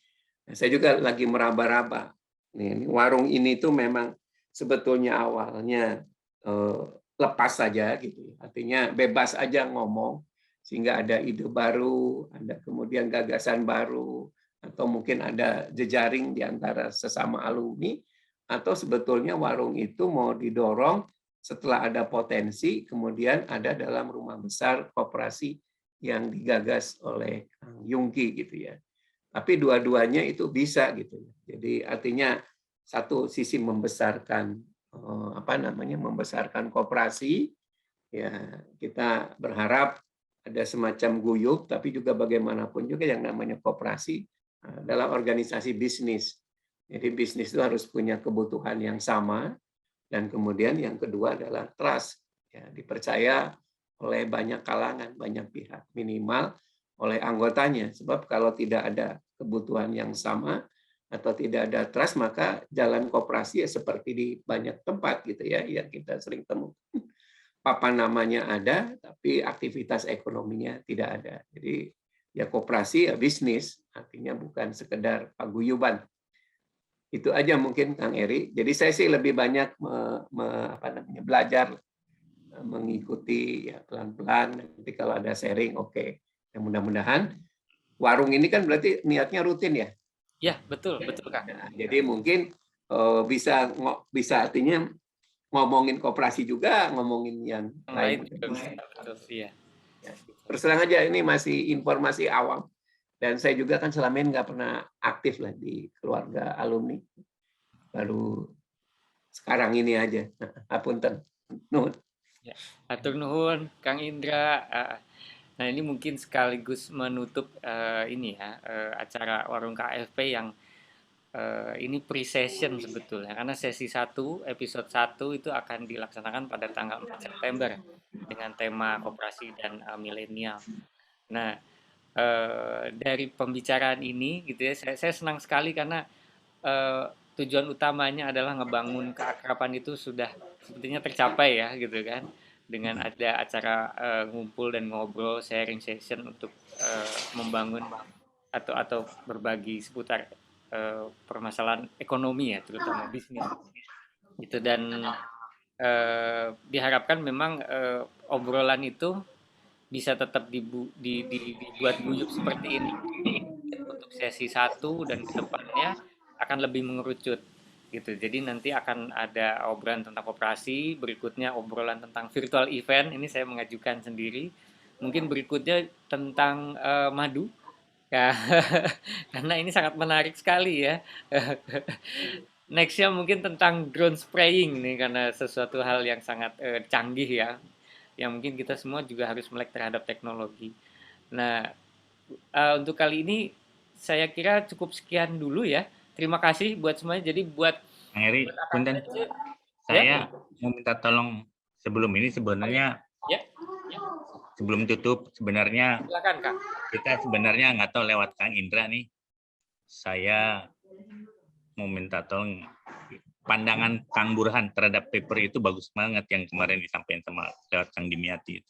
Nah, saya juga lagi meraba-raba. Nih, warung ini tuh memang sebetulnya awalnya lepas saja gitu, artinya bebas aja ngomong, sehingga ada ide baru, ada kemudian gagasan baru, atau mungkin ada jejaring di antara sesama alumni, atau sebetulnya warung itu mau didorong setelah ada potensi, kemudian ada dalam rumah besar koperasi yang digagas oleh Kang Yungki gitu ya. Tapi dua-duanya itu bisa gitu. Jadi artinya satu sisi membesarkan membesarkan koperasi, ya kita berharap ada semacam guyup, tapi juga bagaimanapun juga yang namanya koperasi adalah organisasi bisnis. Jadi bisnis itu harus punya kebutuhan yang sama, dan kemudian yang kedua adalah trust, ya, dipercaya oleh banyak kalangan, banyak pihak, minimal oleh anggotanya. Sebab kalau tidak ada kebutuhan yang sama atau tidak ada trust, maka jalan koperasi ya seperti di banyak tempat gitu ya yang kita sering temukan. Papan namanya ada, tapi aktivitas ekonominya tidak ada. Jadi ya koperasi ya bisnis, artinya bukan sekedar paguyuban. Itu aja mungkin Kang Eri. Jadi saya sih lebih banyak belajar, mengikuti ya pelan-pelan. Nanti kalau ada sharing, oke. Ya, mudah-mudahan warung ini kan berarti niatnya rutin ya. Ya, betul Kang. Nah, jadi mungkin bisa artinya ngomongin koperasi juga, ngomongin yang lain. Betul, iya. Terus terang aja ini masih informasi awam, dan saya juga kan selama ini nggak pernah aktif lah di keluarga alumni, baru sekarang ini aja. Apunten, nuhun. Atur nuhun, Kang Indra. Nah ini mungkin sekaligus menutup acara Warung KFP yang ini pre-session sebetulnya, karena sesi 1, episode 1 itu akan dilaksanakan pada tanggal 4 September dengan tema koperasi dan milenial. Nah, dari pembicaraan ini gitu ya, saya senang sekali karena tujuan utamanya adalah ngebangun keakraban itu sudah sepertinya tercapai ya gitu kan, dengan ada acara ngumpul dan ngobrol, sharing session untuk membangun atau berbagi seputar permasalahan ekonomi ya, terutama bisnis gitu. Dan diharapkan memang obrolan itu bisa tetap dibuat guyup seperti ini untuk sesi 1, dan kedepannya akan lebih mengerucut gitu. Jadi nanti akan ada obrolan tentang koperasi, berikutnya obrolan tentang virtual event, ini saya mengajukan sendiri, mungkin berikutnya tentang madu ya, karena ini sangat menarik sekali ya. Nextnya mungkin tentang drone spraying nih, karena sesuatu hal yang sangat canggih ya, yang mungkin kita semua juga harus melek terhadap teknologi. Nah, untuk kali ini saya kira cukup sekian dulu ya. Terima kasih buat semuanya. Jadi buat Kang Eri, punten, saya mau minta tolong sebelum ini sebenarnya, sebelum tutup sebenarnya, silakan Kang. Kita sebenarnya nggak tahu lewat Kang Indra nih, saya mau minta tolong pandangan Kang Burhan terhadap paper itu bagus banget yang kemarin disampaikan sama lewat Kang Dimyati.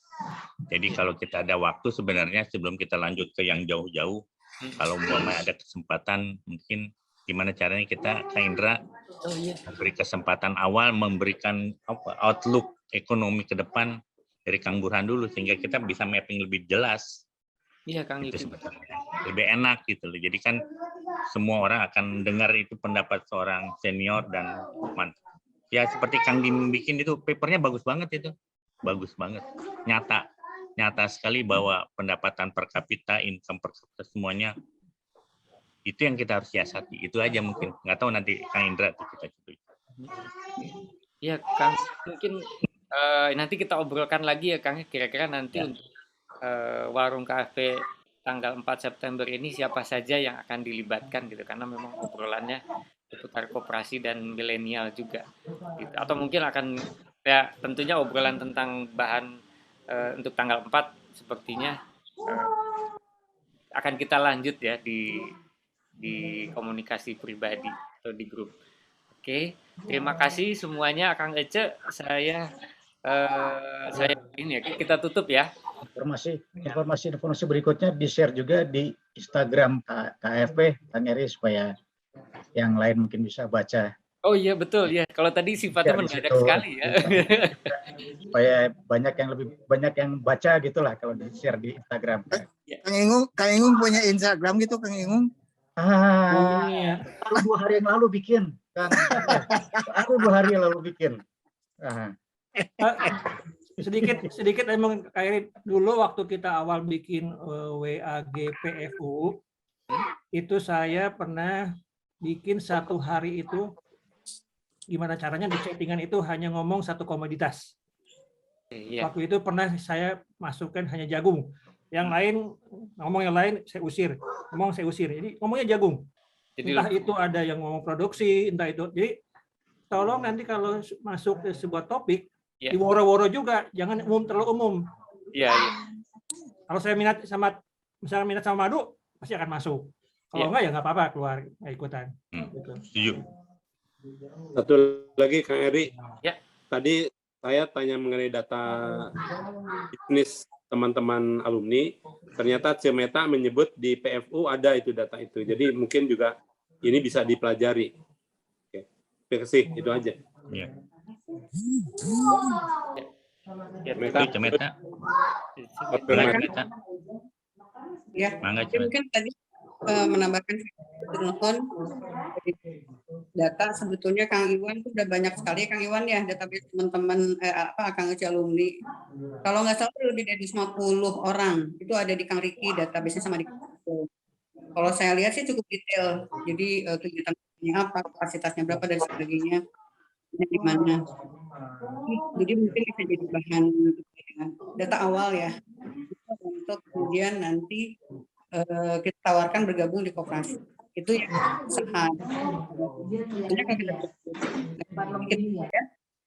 Jadi kalau kita ada waktu sebenarnya sebelum kita lanjut ke yang jauh-jauh, kalau mau ada kesempatan mungkin gimana caranya kita, Kak Indra, memberi kesempatan awal, memberikan outlook ekonomi ke depan dari Kang Burhan dulu, sehingga kita bisa mapping lebih jelas. Iya, Kang Itu Yuki. sebenarnya lebih enak gitu loh. Jadi kan semua orang akan dengar itu pendapat seorang senior dan ya seperti Kang Dim bikin itu, papernya bagus banget itu. Bagus banget. Nyata sekali bahwa pendapatan per kapita, income per kapita semuanya itu yang kita harus siasati. Itu aja mungkin. Nggak tahu nanti Kang Indra kita coba. Ya, Kang, mungkin nanti kita obrolkan lagi ya, Kang. Kira-kira nanti untuk warung kafe tanggal 4 September ini siapa saja yang akan dilibatkan gitu, karena memang obrolannya seputar koperasi dan milenial juga gitu. Atau mungkin akan ya tentunya obrolan tentang bahan untuk tanggal 4 sepertinya akan kita lanjut ya di komunikasi pribadi atau di grup. Oke, terima kasih semuanya, Kang Ece. Saya ini ya, kita tutup ya. Informasi berikutnya di-share juga di Instagram KFP, Kang Eri, supaya yang lain mungkin bisa baca. Oh iya betul ya. Kalau tadi sifatnya mendadak sekali ya. Supaya lebih banyak yang baca gitulah kalau di-share di Instagram. Kang Ingung punya Instagram gitu, Kang Ingung? Baru 2 hari yang lalu bikin. Aku 2 hari yang lalu bikin. sedikit emang kayak dulu waktu kita awal bikin WAGPFU itu saya pernah bikin 1 hari itu gimana caranya di chattingan itu hanya ngomong 1 komoditas. Waktu itu pernah saya masukkan hanya jagung, yang lain ngomong yang lain saya usir, jadi ngomongnya jagung. Entah itu ada yang ngomong produksi, entah itu. Jadi tolong nanti kalau masuk ke sebuah topik diworo-woro juga, jangan terlalu umum. Iya. Kalau saya misalnya minat sama madu, pasti akan masuk. Kalau enggak ya nggak apa-apa, keluar nggak ikutan. Setuju. Satu lagi Kang Eri. Ya. Tadi saya tanya mengenai data bisnis teman-teman alumni. Ternyata Cemeta menyebut di PFU ada itu data itu. Jadi mungkin juga ini bisa dipelajari. Oke. Terima kasih, itu aja. Iya. Cemeta. Ya, mungkin tadi menambahkan data sebetulnya Kang Iwan itu udah banyak sekali Kang Iwan ya database teman-teman Kang Ece alumni. Kalau nggak salah lebih dari 50 orang itu ada di Kang Riki database sama di kalau saya lihat sih cukup detail. Jadi kegiatannya apa, kapasitasnya berapa dan sebagainya di mana. Jadi mungkin bisa jadi bahan data awal ya untuk kemudian nanti kita tawarkan bergabung di koperasi. Itu yang usaha.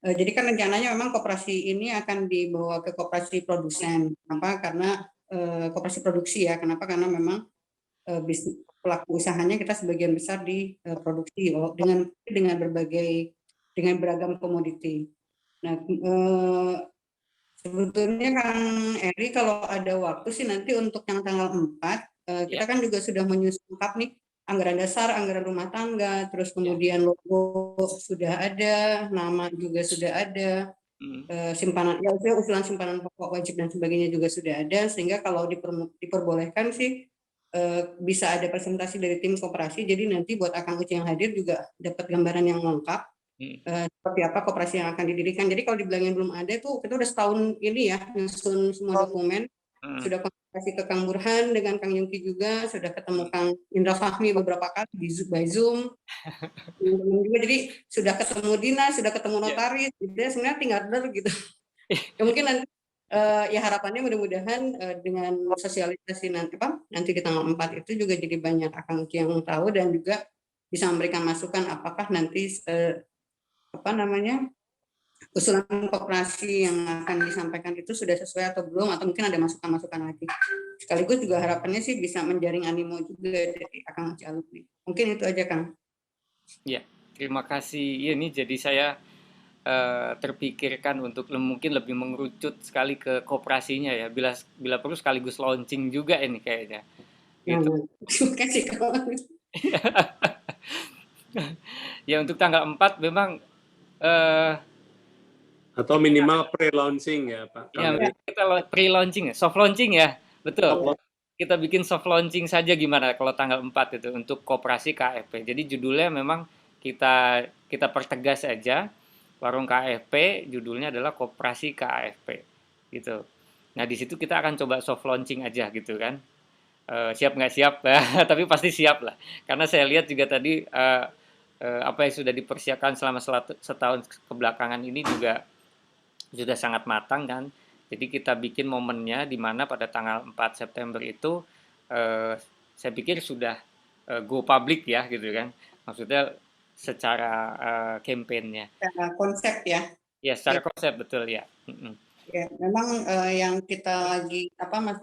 Jadi kan rencananya memang koperasi ini akan dibawa ke koperasi produsen. Kenapa? Karena koperasi produksi ya. Kenapa? Karena memang pelaku usahanya kita sebagian besar di produksi dengan beragam komoditi. Nah, sebetulnya Kang Eri kalau ada waktu sih nanti untuk yang tanggal 4 kita kan juga sudah menyusun nih anggaran dasar, anggaran rumah tangga, terus kemudian logo sudah ada, nama juga sudah ada, simpanan ya usulan simpanan pokok wajib dan sebagainya juga sudah ada, sehingga kalau diperbolehkan sih bisa ada presentasi dari tim koperasi, jadi nanti buat Akang Uci yang hadir juga dapat gambaran yang lengkap seperti apa koperasi yang akan didirikan. Jadi kalau dibilangin belum ada tuh kita udah setahun ini ya nyusun semua dokumen, sudah komunikasi ke Kang Burhan dengan Kang Yungki juga, sudah ketemu Kang Indra Fahmi beberapa kali by Zoom juga, jadi sudah ketemu dinas, sudah ketemu notaris, gitu ya, sebenarnya tinggal gitu. Ya mungkin nanti ya harapannya mudah-mudahan dengan sosialisasi nanti di tanggal 4 itu juga jadi banyak Akang Uci yang tahu dan juga bisa memberikan masukan apakah nanti usulan koperasi yang akan disampaikan itu sudah sesuai atau belum, atau mungkin ada masukan-masukan lagi. Sekaligus juga harapannya sih bisa menjaring animo juga dari Akang Uci alumni. Mungkin itu aja Kang. Ya, terima kasih. Ini jadi saya terpikirkan untuk mungkin lebih mengerucut sekali ke koperasinya ya. Bila perlu sekaligus launching juga ini kayaknya. Gitu. Terima kasih Kang. Ya untuk tanggal 4 memang eh Atau minimal pre-launching ya Pak. ya Kang Eri. kita pre-launching ya, soft launching ya. Betul. Soft launching. Kita bikin soft launching saja gimana kalau tanggal 4 itu untuk koperasi KFP. Jadi judulnya memang kita pertegas aja. Warung KFP judulnya adalah Koperasi KFP gitu. Nah, di situ kita akan coba soft launching aja gitu kan. Siap nggak siap? Tapi pasti siap lah. Karena saya lihat juga tadi apa yang sudah dipersiapkan selama setahun kebelakangan ini juga sudah sangat matang kan. Jadi kita bikin momennya di mana pada tanggal 4 September itu saya pikir sudah go public ya gitu kan. Maksudnya secara campaign-nya. Secara konsep ya. Ya, secara konsep betul ya. Ya, memang yang kita lagi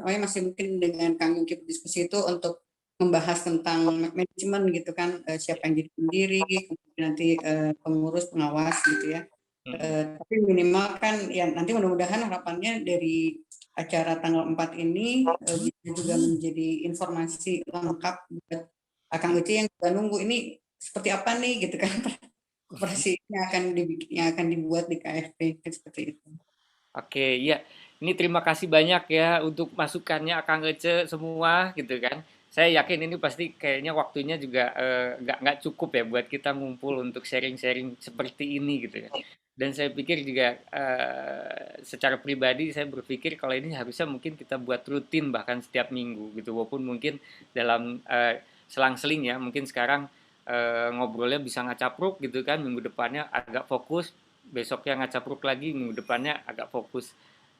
masih mungkin dengan Kang Yungki berdiskusi itu untuk membahas tentang manajemen gitu kan, siapa yang jadi pendiri, kemudian nanti pengurus, pengawas gitu ya. Tapi minimal kan ya nanti mudah-mudahan harapannya dari acara tanggal 4 ini bisa juga menjadi informasi lengkap buat Kang Uci yang juga nunggu ini seperti apa nih gitu kan, koperasi yang akan dibuat di KFP seperti itu. Oke, ya. Ini terima kasih banyak ya untuk masukannya Kang Ece semua gitu kan. Saya yakin ini pasti kayaknya waktunya juga nggak cukup ya buat kita ngumpul untuk sharing-sharing seperti ini gitu ya. Dan saya pikir juga secara pribadi saya berpikir kalau ini harusnya mungkin kita buat rutin bahkan setiap minggu gitu. Walaupun mungkin dalam selang-seling ya, mungkin sekarang ngobrolnya bisa ngacapruk gitu kan, minggu depannya agak fokus, besoknya ngacapruk lagi, minggu depannya agak fokus.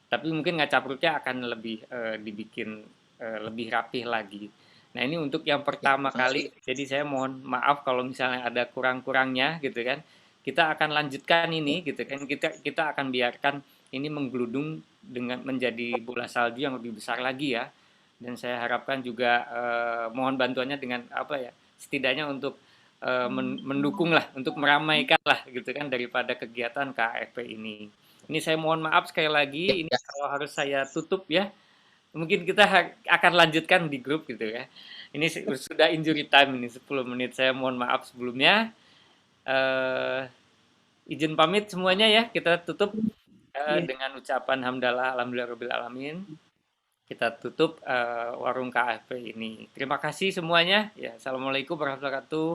Tapi mungkin ngacapruknya akan lebih dibikin lebih rapih lagi. Nah ini untuk yang pertama kali, jadi saya mohon maaf kalau misalnya ada kurang-kurangnya gitu kan. Kita akan lanjutkan ini gitu kan, kita akan biarkan ini menggeludung dengan menjadi bola salju yang lebih besar lagi ya. Dan saya harapkan juga mohon bantuannya dengan apa ya, setidaknya untuk mendukung lah, untuk meramaikan lah gitu kan daripada kegiatan KFP ini. Ini saya mohon maaf sekali lagi, ini kalau harus saya tutup ya. Mungkin kita akan lanjutkan di grup gitu ya. Ini sudah injury time ini 10 menit. Saya mohon maaf sebelumnya. Izin pamit semuanya ya. Kita tutup dengan ucapan hamdalah alhamdulillahirabbil alamin. Kita tutup warung KFP ini. Terima kasih semuanya. Ya, assalamualaikum warahmatullahi wabarakatuh.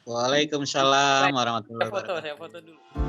Waalaikumsalam warahmatullahi wabarakatuh. Saya foto dulu.